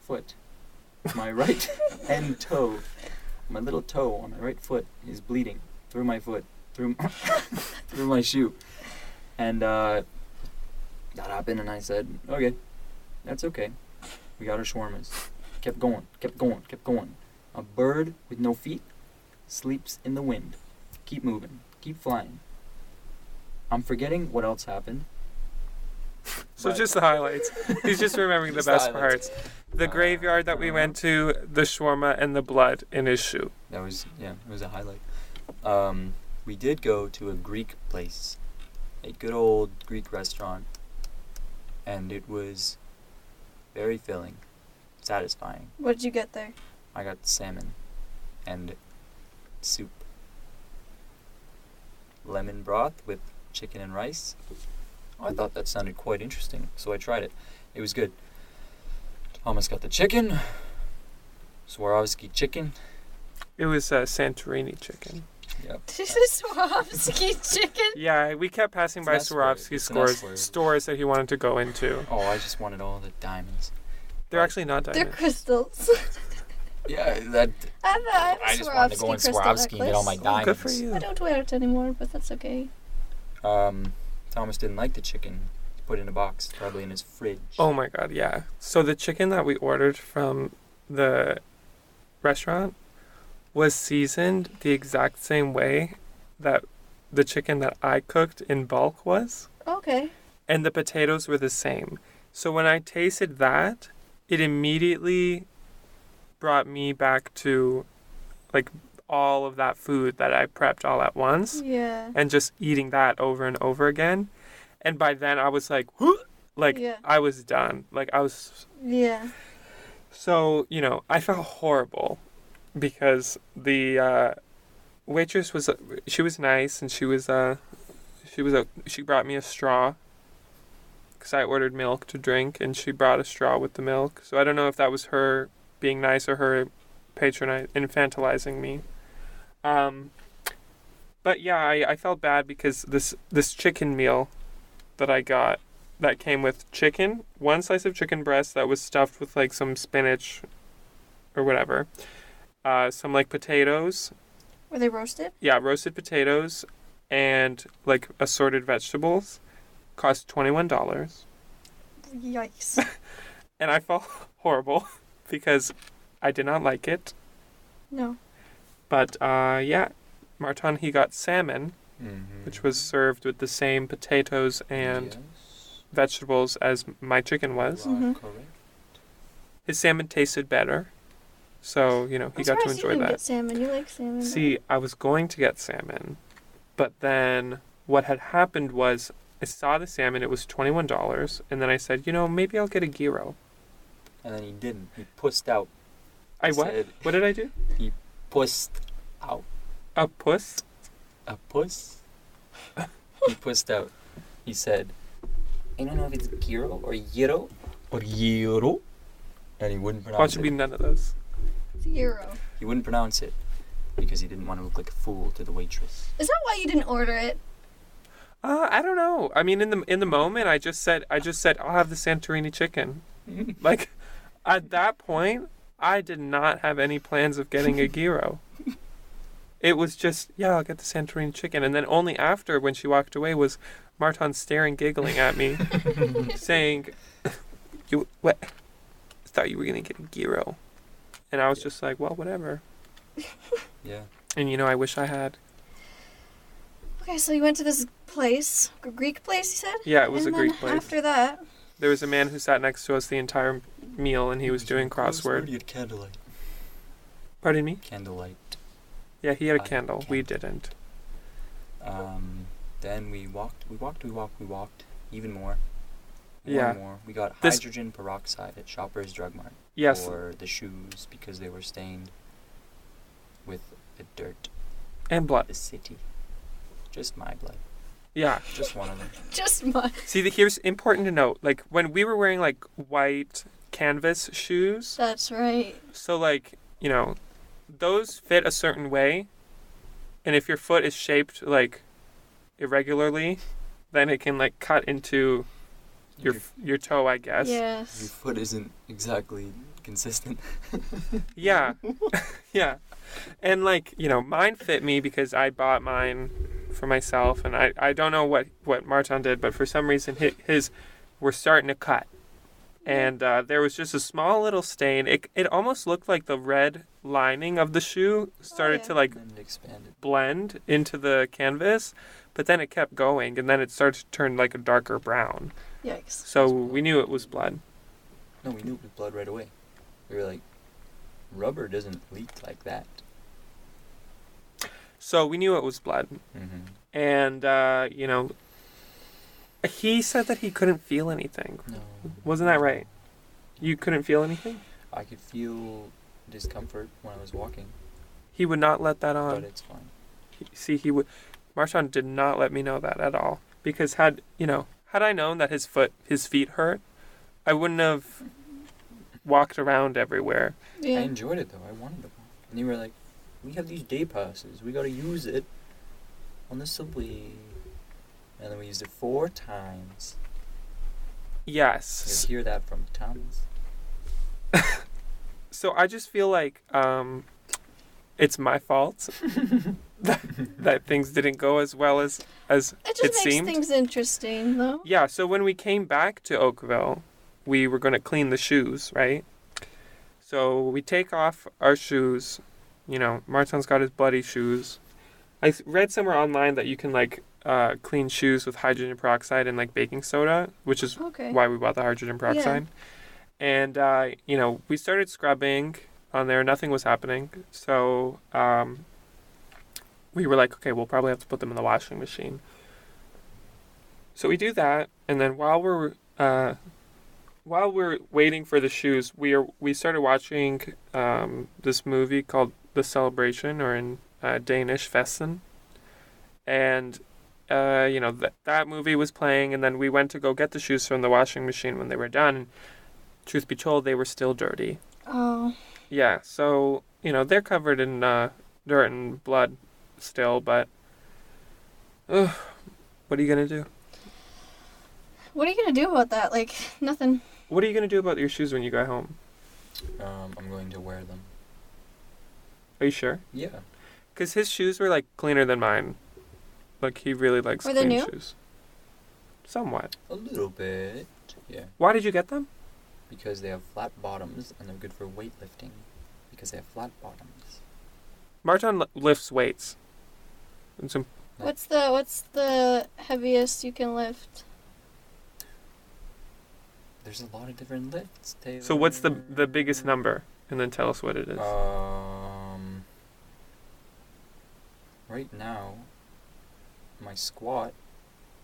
foot, my right end toe, my little toe on my right foot is bleeding through my foot, through my shoe. And that happened, and I said, okay, that's okay. We got our shawarmas. Kept going. A bird with no feet sleeps in the wind. Keep moving. Keep flying. I'm forgetting what else happened. So just the highlights. He's just remembering the best parts. The graveyard that we went to, the shawarma, and the blood in his shoe. It was a highlight. We did go to a Greek place. A good old Greek restaurant. And it was very filling. Satisfying. What did you get there? I got salmon and soup. Lemon broth with chicken and rice. I thought that sounded quite interesting, so I tried it. It was good. Thomas got the chicken. Swarovski chicken. It was Santorini chicken. Yep. This is Swarovski chicken? Yeah, we kept passing by Swarovski stores that he wanted to go into. Oh, I just wanted all the diamonds. They're actually not diamonds. They're crystals. Yeah, that. I just wanted to go in Swarovski and get all my diamonds. Good for you. I don't wear it anymore, but that's okay. Thomas didn't like the chicken. He put it in a box, probably in his fridge. Oh my god, yeah. So the chicken that we ordered from the restaurant was seasoned the exact same way that the chicken that I cooked in bulk was. Okay. And the potatoes were the same. So when I tasted that, it immediately brought me back to like all of that food that I prepped all at once. Yeah. And just eating that over and over again. And by then I was like, I was done. Yeah. So, I felt horrible because the waitress was nice, and she brought me a straw because I ordered milk to drink, and she brought a straw with the milk. So I don't know if that was her being nice or her infantilizing me. But yeah, I felt bad because this chicken meal that I got that came with chicken, one slice of chicken breast that was stuffed with like some spinach or whatever, some like potatoes. Were they roasted? Yeah, roasted potatoes and like assorted vegetables. Cost $21. Yikes. And I felt horrible because I did not like it. No. But yeah, Marton, he got salmon, which was served with the same potatoes and vegetables as my chicken was. Mm-hmm. His salmon tasted better. So, he got to enjoy you that. Get salmon. You like salmon. See, I was going to get salmon, but then what had happened was I saw the salmon, it was $21, and then I said, maybe I'll get a gyro. And then he didn't. He pussed out. What? What did I do? He pussed out. A puss? A puss? He pussed out. He said, I don't know if it's gyro or gyro or gyro. And he wouldn't pronounce Watch it be none of those. Zero. He wouldn't pronounce it because he didn't want to look like a fool to the waitress. Is that why you didn't order it? I don't know. I mean, in the moment, I just said I'll have the Santorini chicken. Like, at that point, I did not have any plans of getting a gyro. It was just, yeah, I'll get the Santorini chicken. And then only after, when she walked away, was Marton staring, giggling at me, saying, what? I thought you were going to get a gyro. And I was just like, well, whatever. Yeah. And, I wish I had. Okay, so you went to this place, a Greek place, you said? Yeah, it was a Greek place. After that, there was a man who sat next to us the entire meal, and he was doing crossword. He had candlelight. Pardon me? Candlelight. Yeah, he had a candle. We didn't. Then we walked even more. Yeah. More. We got hydrogen peroxide at Shoppers Drug Mart. Yes. For the shoes because they were stained with the dirt. And blood. The city. Just my blood. Yeah. Just one of them. just my... See, here's important to note. Like, when we were wearing, like, white canvas shoes. That's right. So, like, those fit a certain way. And if your foot is shaped, like, irregularly, then it can, like, cut into your toe, I guess. Yes. Your foot isn't exactly consistent. Yeah. Yeah. And, like, mine fit me because I bought mine for myself. And I don't know what Marton did, but for some reason his were starting to cut. And there was just a small little stain. It almost looked like the red lining of the shoe started to, like, blend into the canvas. But then it kept going, and then it started to turn, like, a darker brown. Yikes. So we knew it was blood. No, we knew it was blood right away. We were like, rubber doesn't leak like that. So we knew it was blood. Mm-hmm. And, he said that he couldn't feel anything. No. Wasn't that right? You couldn't feel anything? I could feel discomfort when I was walking. He would not let that on. But it's fine. He would... Marton did not let me know that at all. Because had I known that his feet hurt, I wouldn't have walked around everywhere. Yeah. I enjoyed it, though. I wanted to walk. And you were like, we have these day passes. We got to use it on the subway. And then we used it 4 times. Yes. You'll hear that from Thomas. So I just feel like it's my fault that things didn't go as well as it just seemed. makes things interesting, though. Yeah, so when we came back to Oakville, we were going to clean the shoes, right? So we take off our shoes. Marton's got his bloody shoes. I read somewhere online that you can, like, clean shoes with hydrogen peroxide and, like, baking soda, which is why we bought the hydrogen peroxide. Yeah. And, we started scrubbing on there. Nothing was happening. So we were like, okay, we'll probably have to put them in the washing machine. So we do that. And then while we're waiting for the shoes, we started watching this movie called The Celebration, or in Danish, Festen. And, that movie was playing, and then we went to go get the shoes from the washing machine when they were done. And truth be told, they were still dirty. Oh. Yeah, so, they're covered in dirt and blood still, but what are you going to do? What are you going to do about that? Like, nothing. What are you going to do about your shoes when you go home? I'm going to wear them. Are you sure? Yeah. Because his shoes were, like, cleaner than mine. Like, he really likes clean new? shoes. Somewhat. A little bit, yeah. Why did you get them? Because they have flat bottoms, and they're good for weightlifting. Because they have flat bottoms. Marton lifts weights. What's the heaviest you can lift? There's a lot of different lifts, Taylor. So what's the biggest number? And then tell us what it is. Right now, my squat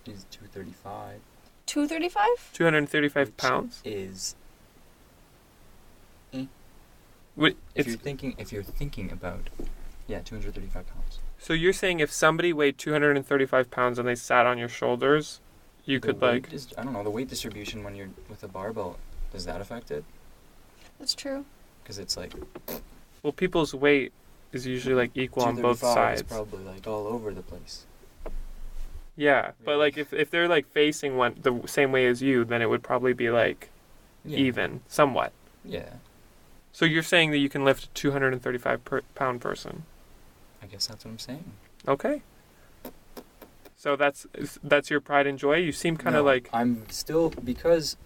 is 235. 235? 235 pounds? Is... Wait, if you're thinking about... Yeah, 235 pounds. So you're saying if somebody weighed 235 pounds and they sat on your shoulders, you could, like... I don't know, the weight distribution when you're with a barbell, does that affect it? That's true. Because it's like... Well, people's weight is usually like equal on both 235 sides. is probably like all over the place. Yeah, but Really? like if they're like facing one the same way as you, then it would probably be like even, somewhat. Yeah. So you're saying that you can lift a 235 pound person? I guess that's what I'm saying. Okay. So that's your pride and joy? You seem kind of like... I'm still... Because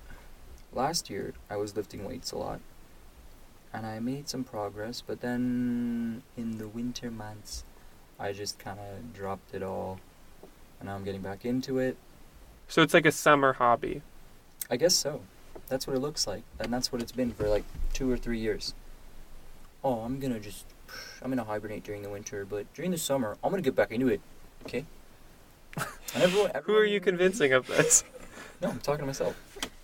last year I was lifting weights a lot. And I made some progress, but then in the winter months, I just kind of dropped it all. And now I'm getting back into it. So it's like a summer hobby. I guess so. That's what it looks like. And that's what it's been for like 2 or 3 years. Oh, I'm going to hibernate during the winter, but during the summer, I'm going to get back into it. Okay? And everyone, Who are you convincing of this? No, I'm talking to myself.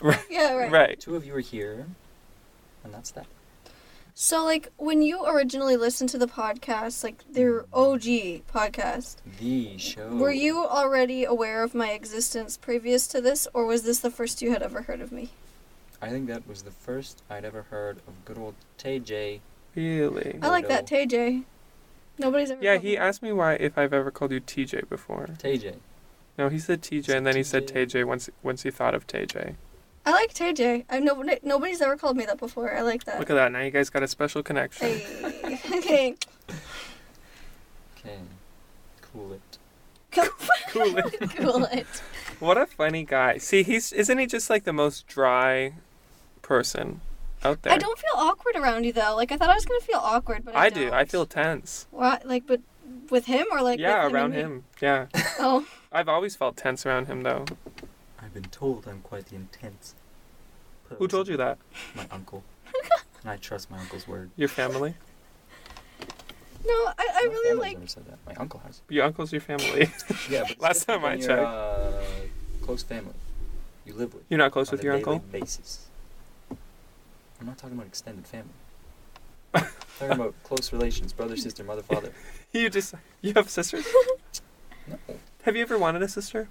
Right. Yeah, right. Right. 2 of you are here, and that's that. So, like, when you originally listened to the podcast, like, their OG podcast, The show. were you already aware of my existence previous to this, or was this the first you had ever heard of me? I think that was the first I'd ever heard of good old TJ. Really? I like that, TJ. Nobody's ever Yeah, called he me. asked me if I've ever called you TJ before. TJ. No, he said TJ, and then he said TJ. TJ once he thought of TJ. I like TJ. Nobody's ever called me that before. I like that. Look at that. Now you guys got a special connection. Hey. Okay. Okay. Cool it. Cool it. Cool it. What a funny guy. See, isn't he just like the most dry person out there? I don't feel awkward around you, though. Like, I thought I was going to feel awkward, but I do. don't. I feel tense. What? Like, but with him or like Yeah, with around and me? him. Yeah. Oh. I've always felt tense around him, though. I've been told I'm quite the intense person. Who told you that? My uncle. And I trust my uncle's word. Your family? No, I My really family's like... never said that. My uncle has. Your uncle's your family. Yeah, but it's Last time I different when you're, close family. You live with. You're not close on with a your daily uncle? basis. I'm not talking about extended family. I'm talking about close relations, brother, sister, mother, father. You have sisters? No. Have you ever wanted a sister?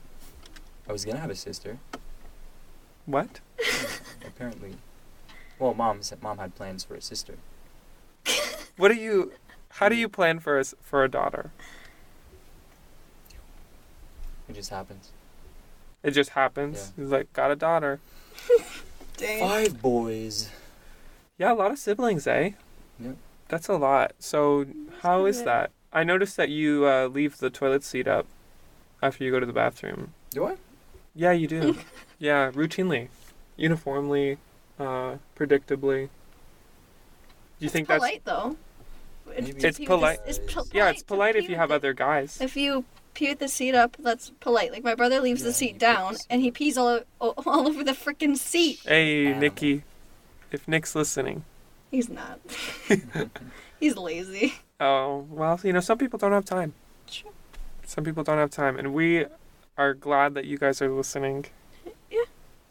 I was gonna have a sister. What? Apparently. Well, mom had plans for a sister. How do you plan for a daughter? It just happens. It just happens. Yeah. He's like, got a daughter. Dang. 5 boys. Yeah, a lot of siblings, eh? Yep. That's a lot. So how is Yeah. that? I noticed that you leave the toilet seat up after you go to the bathroom. Do I? Yeah, you do. Yeah, routinely. Uniformly. Predictably. Do you think polite, though. Maybe It's polite. Yeah, it's to polite if pee you have with other guys. If you pee with the seat up, that's polite. Like, my brother leaves the Yeah, seat you down, put the and he pees all over the frickin' seat. Hey, Animal. Nikki. If Nick's listening. He's not. He's lazy. Oh, well, some people don't have time. Sure. Some people don't have time, and we are glad that you guys are listening. Yeah.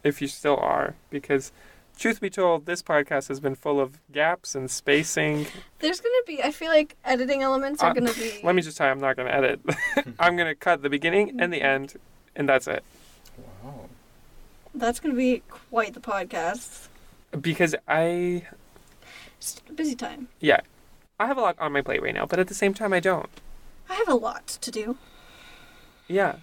If you still are, because truth be told, this podcast has been full of gaps and spacing. There's gonna be, I feel like editing elements are gonna be... Let me just tell you, I'm not going to edit. I'm going to cut the beginning and the end, and that's it. Wow. That's gonna be quite the podcast. Because It's a busy time. I have a lot on my plate right now, but at the same time, I don't. I have a lot to do. Yeah.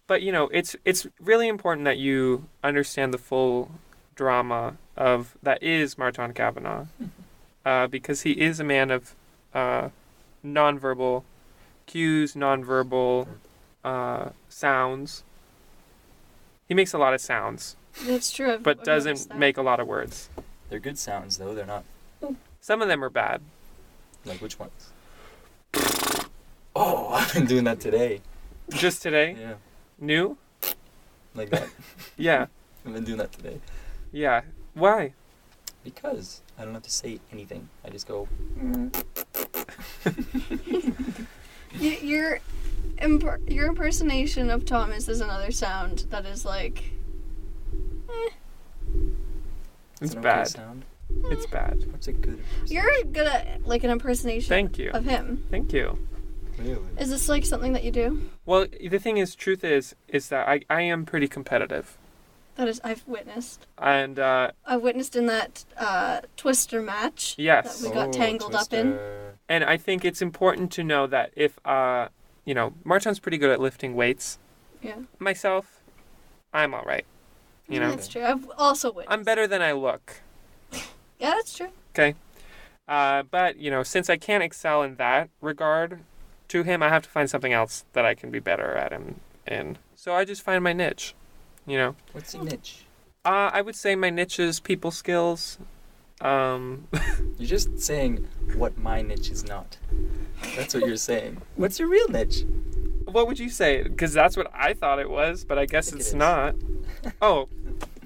But, it's really important that you understand the full drama that is Marton Kavanagh. Because he is a man of nonverbal cues, nonverbal sounds. He makes a lot of sounds, That's true. but I've doesn't noticed that. make a lot of words. They're good sounds, though. They're not. Some of them are bad. Like, which ones? Oh, I've been doing that today. Just today? Yeah. New? Like that. Yeah. I've been doing that today. Yeah. Why? Because I don't have to say anything. I just go... Your impersonation of Thomas is another sound that is like... It's an okay bad. sound. It's bad. What's a good impersonation? You're good at, like, an impersonation Thank you. of him. Thank you. Really? Is this, like, something that you do? Well, the thing is, truth is that I am pretty competitive. That is, I've witnessed. And I've witnessed in that Twister match. Yes. That we got tangled up in. And I think it's important to know that if, Marton's pretty good at lifting weights. Yeah. Myself, I'm all right. You know? That's true. I've also witnessed. I'm better than I look. Yeah, that's true. Okay. But, since I can't excel in that regard to him, I have to find something else that I can be better at him in. So I just find my niche, What's your niche? I would say my niche is people skills. You're just saying what my niche is not. That's what you're saying. What's your real niche? What would you say? Because that's what I thought it was, but I guess it's not. Oh,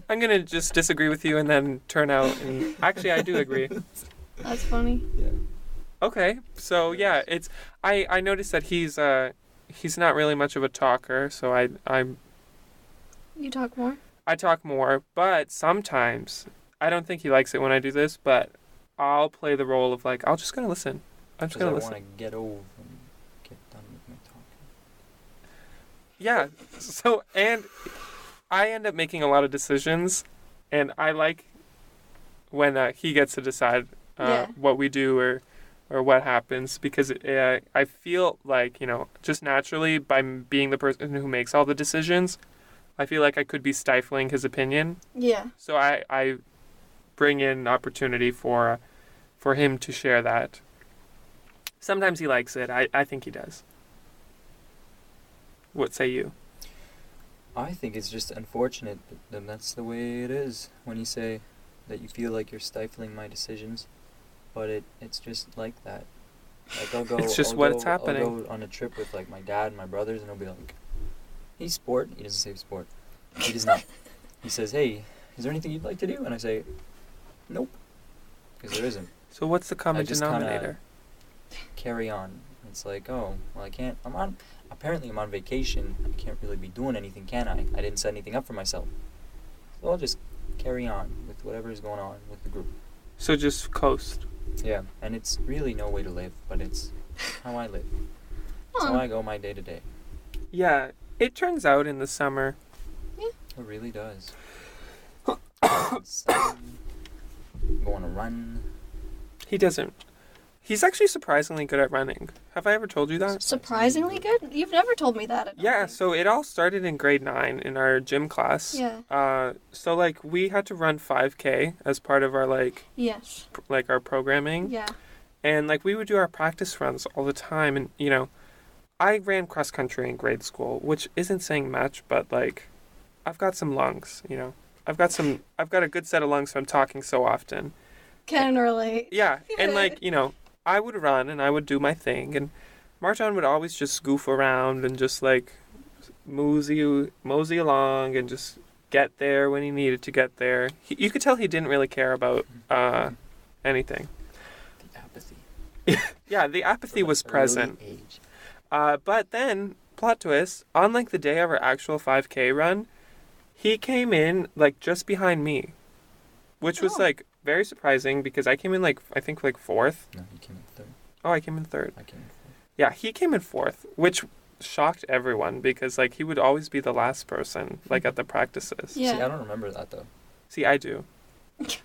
I'm going to just disagree with you and then turn out and... Actually, I do agree. That's funny. Yeah. Okay, so yeah, it's... I noticed that he's not really much of a talker, so I'm... You talk more? I talk more, but sometimes... I don't think he likes it when I do this, but I'll play the role of I'll just gonna listen. I'm just gonna listen. I want to get over and get done with my talking. Yeah. So, and I end up making a lot of decisions, and I like when he gets to decide what we do or what happens, because I feel like, just naturally by being the person who makes all the decisions, I feel like I could be stifling his opinion. Yeah. So I bring in opportunity for him to share that. Sometimes he likes it. I think he does. What say you? I think it's just unfortunate, but that's the way it is when you say that you feel like you're stifling my decisions, but it's just like that. It's happening. I'll go on a trip with my dad and my brothers, and he'll be like, "Hey, sport." He doesn't say sport. He does not. He says, "Hey, is there anything you'd like to do?" And I say, "Nope," because there isn't. So what's the common denominator? Carry on. It's like, oh, well, I can't. Apparently I'm on vacation. I can't really be doing anything, can I? I didn't set anything up for myself. So I'll just carry on with whatever is going on with the group. So just coast. Yeah, and it's really no way to live, but it's how I live. It's how I go my day to day. Yeah, it turns out in the summer. Yeah. It really does. Go on a run. He doesn't. He's actually surprisingly good at running. Have I ever told you that? Surprisingly good? You've never told me that. Yeah, so it all started in grade 9 in our gym class. Yeah. So we had to run 5K as part of our Yes. Our programming. Yeah. And we would do our practice runs all the time, and I ran cross country in grade school, which isn't saying much, but I've got some lungs, I've got a good set of lungs from talking so often. Can relate. Yeah, and I would run and I would do my thing, and Marton would always just goof around and just mosey along and just get there when he needed to get there. You could tell he didn't really care about anything. The apathy. Yeah, the apathy was present. Age. But then, plot twist, on the day of our actual 5K run, he came in just behind me, which was very surprising because I came in I think 4th. No, you came in 3rd. Oh, I came in 3rd. I came in 4th. Yeah, he came in 4th, which shocked everyone because he would always be the last person at the practices. Yeah. See, I don't remember that though. See, I do. Yeah.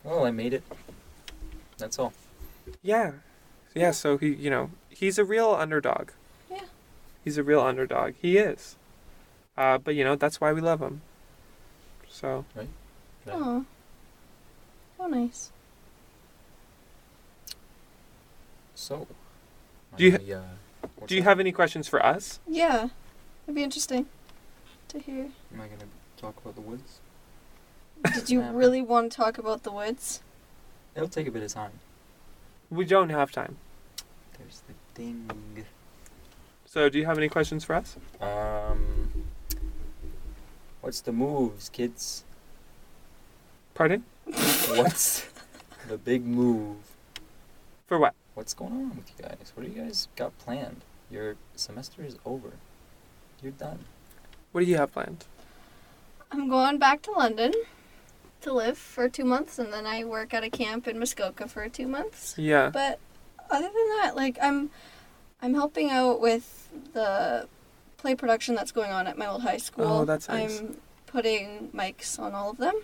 Well, I made it. That's all. Yeah. Yeah, so he's a real underdog. Yeah. He's a real underdog. He is. But that's why we love him. So. Right. Yeah. Aw. So nice. So. Do you have any questions for us? Yeah. It'd be interesting to hear. Am I going to talk about the woods? Did you really want to talk about the woods? It'll take a bit of time. We don't have time. There's the thing. So, do you have any questions for us? What's the moves, kids? Pardon? What's the big move? For what? What's going on with you guys? What do you guys got planned? Your semester is over. You're done. What do you have planned? I'm going back to London to live for 2 months, and then I work at a camp in Muskoka for 2 months. Yeah. But other than that, I'm helping out with the play production that's going on at my old high school. Oh, that's nice. I'm putting mics on all of them.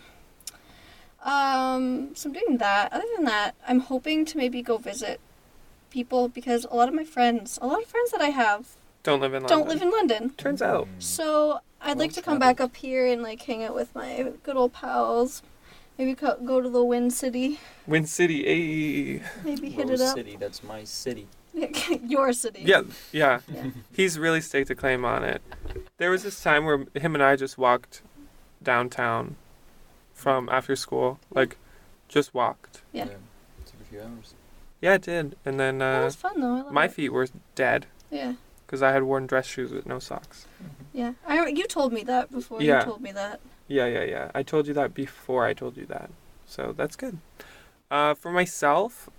So I'm doing that. Other than that, I'm hoping to maybe go visit people because a lot of friends that I have don't live in London. Turns out. So I'd like to come back up here and like hang out with my good old pals. Maybe go to the Wind City. Wind City, ayy. Maybe hit it up. City, that's my city. Your city. Yeah. He's really staked a claim on it. There was this time where him and I just walked downtown from after school. Like, just walked. Yeah. Took a few hours. Yeah, it did. And then That was fun, though. I love my it. feet were dead. Yeah. Because I had worn dress shoes with no socks. Yeah. You told me that before. Yeah. You told me that. Yeah. I told you that before I told you that. So that's good. For myself,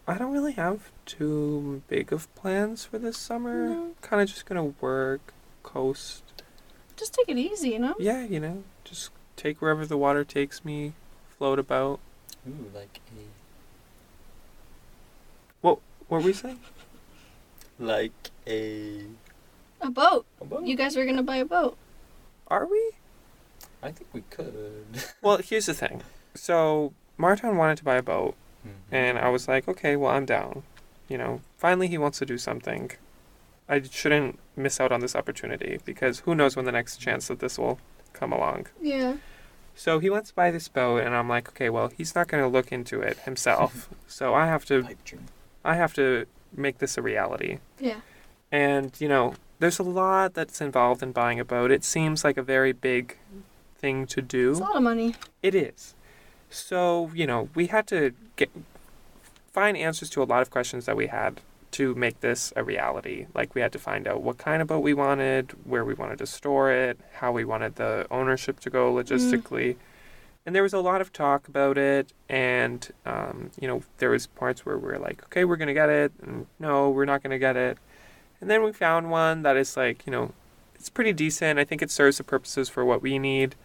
I don't really have too big of plans for this summer. No. Kind of just going to work, coast. Just take it easy, you know? Yeah, just take wherever the water takes me, float about. Ooh, like What were we saying? a boat. A boat? You guys were going to buy a boat. Are we? I think we could. Well, here's the thing. So, Marton wanted to buy a boat, Mm-hmm. and I was like, okay, well, I'm down. Finally he wants to do something. I shouldn't miss out on this opportunity, because who knows when the next chance that this will come along. Yeah. So he wants to buy this boat, and I'm like, okay, well, he's not going to look into it himself, so I have to make this a reality. Yeah. And, there's a lot that's involved in buying a boat. It seems like a very big thing to do. It's a lot of money. It is. So, we had to find answers to a lot of questions that we had to make this a reality. Like, we had to find out what kind of boat we wanted, where we wanted to store it, how we wanted the ownership to go logistically. And there was a lot of talk about it, and, there was parts where we were like, okay, we're going to get it, and no, we're not going to get it. And then we found one that is like, it's pretty decent. I think it serves the purposes for what we need.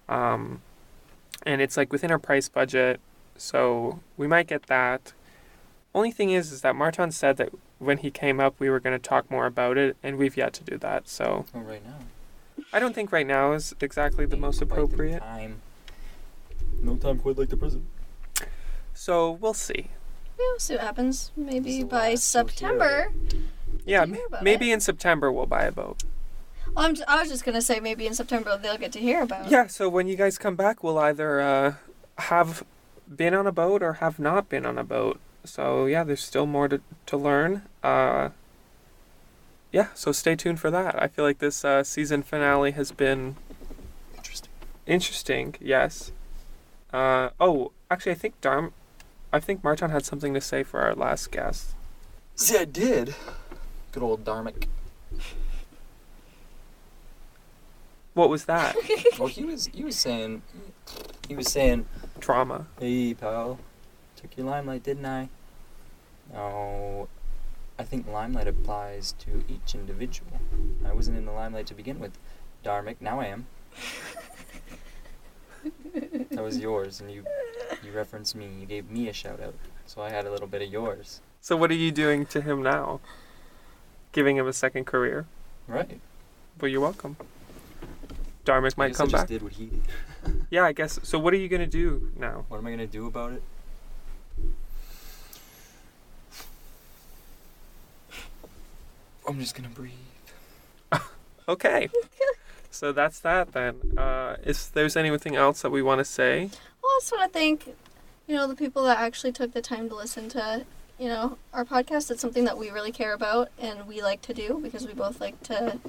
And it's like within our price budget, so we might get that. Only thing is that Marton said that when he came up, we were going to talk more about it, and we've yet to do that. So right now. I don't think right now is exactly the most appropriate. No time quite like the present. So we'll see. Yeah, we'll see what happens. Maybe by September. Yeah, maybe in September we'll buy a boat. Well, I was just going to say maybe in September they'll get to hear about it. Yeah, so when you guys come back, we'll either have been on a boat or have not been on a boat. So, yeah, there's still more to learn. Yeah, so stay tuned for that. I feel like this season finale has been... Interesting, yes. Actually, I think Marton had something to say for our last guest. See, I did. Good old Dharmic. What was that? Well, he was saying Trauma. Hey pal, took your limelight, didn't I? No, I think limelight applies to each individual. I wasn't in the limelight to begin with, Dharmic. Now I am. That was yours, and you referenced me. You gave me a shout out, so I had a little bit of yours. So what are you doing to him now? Giving him a second career? Right. Well, you're welcome. Dharmic might come I back. just did what he did. Yeah, I guess. So what are you going to do now? What am I going to do about it? I'm just going to breathe. Okay. So that's that then. If there's anything else that we want to say? Well, I just want to thank, the people that actually took the time to listen to, our podcast. It's something that we really care about and we like to do because we both like to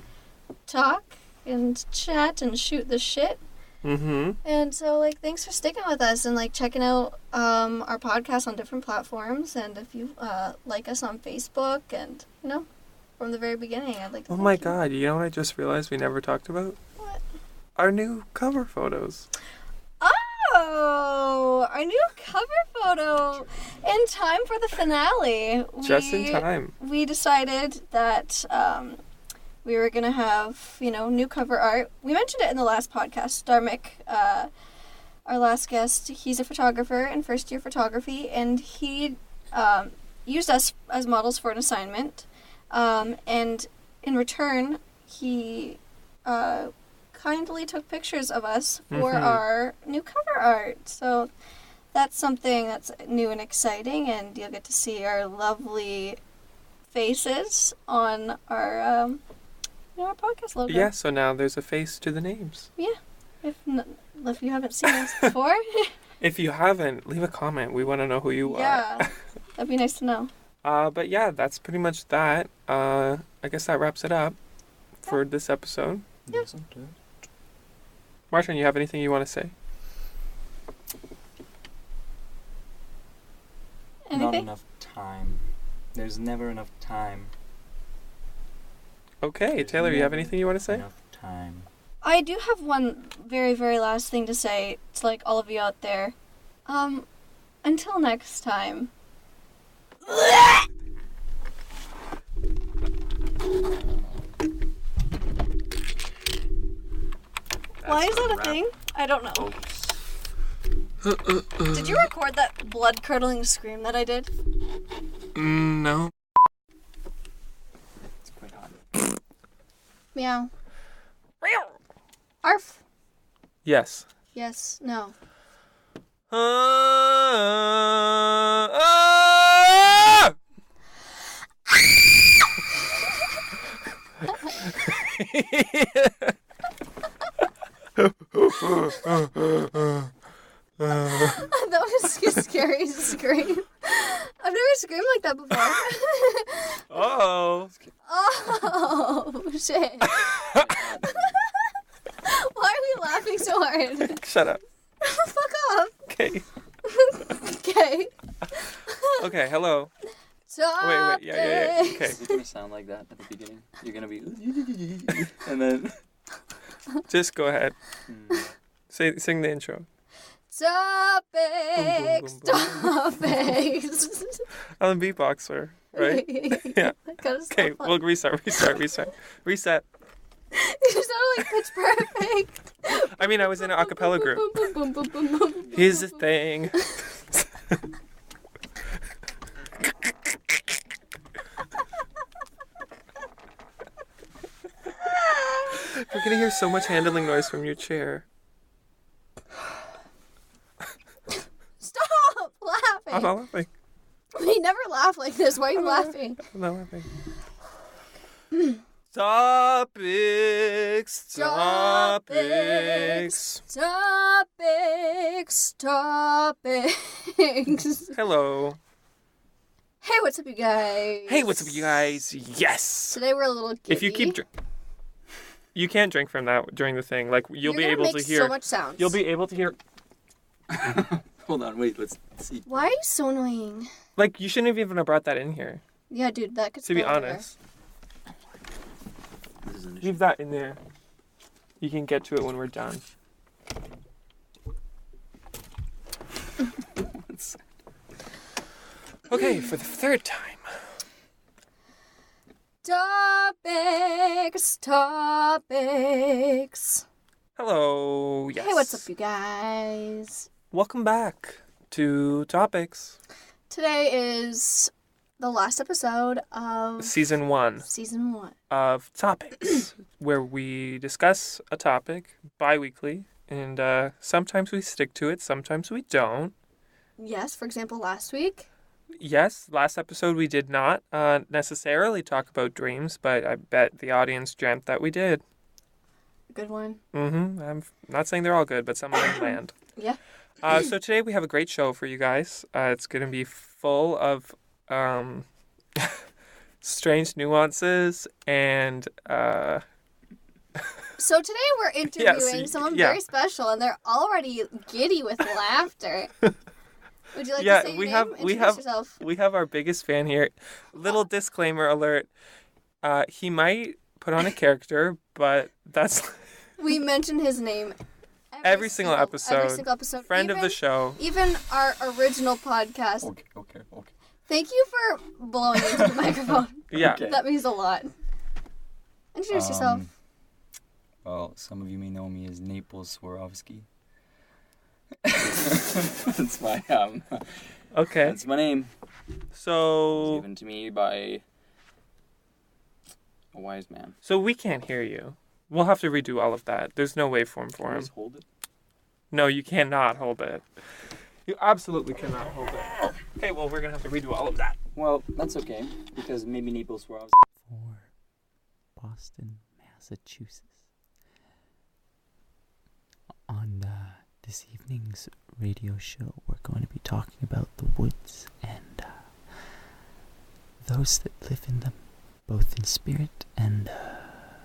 talk and chat and shoot the shit. Mm-hmm. And so, thanks for sticking with us and, checking out our podcast on different platforms. And if you like us on Facebook and, from the very beginning, I'd like to Oh my God, you know what I just realized we never talked about? What? Our new cover photos. Oh, our new cover photo in time for the finale. Just in time. We decided that we were going to have, new cover art. We mentioned it in the last podcast. Dharmic, our last guest, he's a photographer in first-year photography, and he used us as models for an assignment. And in return, he kindly took pictures of us for our new cover art. So that's something that's new and exciting, and you'll get to see our lovely faces on our podcast logo. Yeah, so now there's a face to the names. Yeah. If you haven't seen us before. If you haven't, leave a comment. We want to know who you are. Yeah. That'd be nice to know. But yeah, that's pretty much that. I guess that wraps it up for this episode. Yeah. Martin, you have anything you want to say? Anything? Not enough time. There's never enough time. Okay, There's Taylor, you have never anything you want to say? Enough time. I do have one very, very last thing to say to like all of you out there. Until next time. Why is that a thing? I don't know. Did you record that blood-curdling scream that I did? No. It's quite hot. Meow. Arf. Yes. Yes. No. That was a scary scream. I've never screamed like that before. Oh. Oh, shit. Why are we laughing so hard? Shut up. Fuck off. Okay. Okay. Okay, hello. Topics. Wait. Yeah. Okay. Is it going to sound like that at the beginning? You're going to be... and then... Just go ahead. Sing the intro. Topics. Topics. I'm a beatboxer, right? Yeah. Okay, we'll restart. You sound like Pitch Perfect. I mean, I was in an a cappella group. Here's the thing. We're gonna hear so much handling noise from your chair. Stop laughing. I'm not laughing. We never laugh like this. Why are you laughing? I'm not laughing. Topics. Hello. Hey, what's up, you guys? Hey, what's up, you guys? Yes. Today we're a little giddy. If you keep you can't drink from that during the thing. Like you'll be able to hear so much sounds. You'll be able to hear. Hold on, wait, let's see. Why are you so annoying? Like you shouldn't have even brought that in here. Yeah, dude, that could. To be spill everywhere. honest, This is an issue. leave that in there. You can get to it when we're done. Okay, for the third time. Topics. Hello. Yes. Hey, what's up, you guys? Welcome back to Topics. Today is the last episode of Season 1 Season 1. of Topics, where we discuss a topic bi-weekly, and sometimes we stick to it, sometimes we don't. Yes, for example, last week. Yes, last episode we did not necessarily talk about dreams, but I bet the audience dreamt that we did. Good one. I'm not saying they're all good, but some of them land. Yeah. So today we have a great show for you guys. It's going to be full of strange nuances and... So today we're interviewing someone very special, and they're already giddy with laughter. Would you like to say your name? Introduce yourself. We have our biggest fan here. Little disclaimer alert. He might put on a character, but that's... We mention his name every single episode. Every single episode. Friend of the show. Even our original podcast. Okay. Thank you for blowing into the microphone. Yeah. Okay. That means a lot. Introduce yourself. Well, some of you may know me as Naples Swarovski. That's my Okay. That's my name. So... Given to me by a wise man. So we can't hear you. We'll have to redo all of that. There's no waveform for him. Just hold it. No, you cannot hold it. You absolutely cannot hold it. Okay, well, we're going to have to redo all of that. Well, that's okay, because maybe Naples where I was. For Boston, Massachusetts. On this evening's radio show, we're going to be talking about the woods and those that live in them, both in spirit and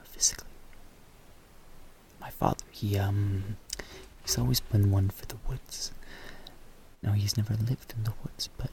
physically. My father, he's always been one for the woods. Now, he's never lived in the woods, but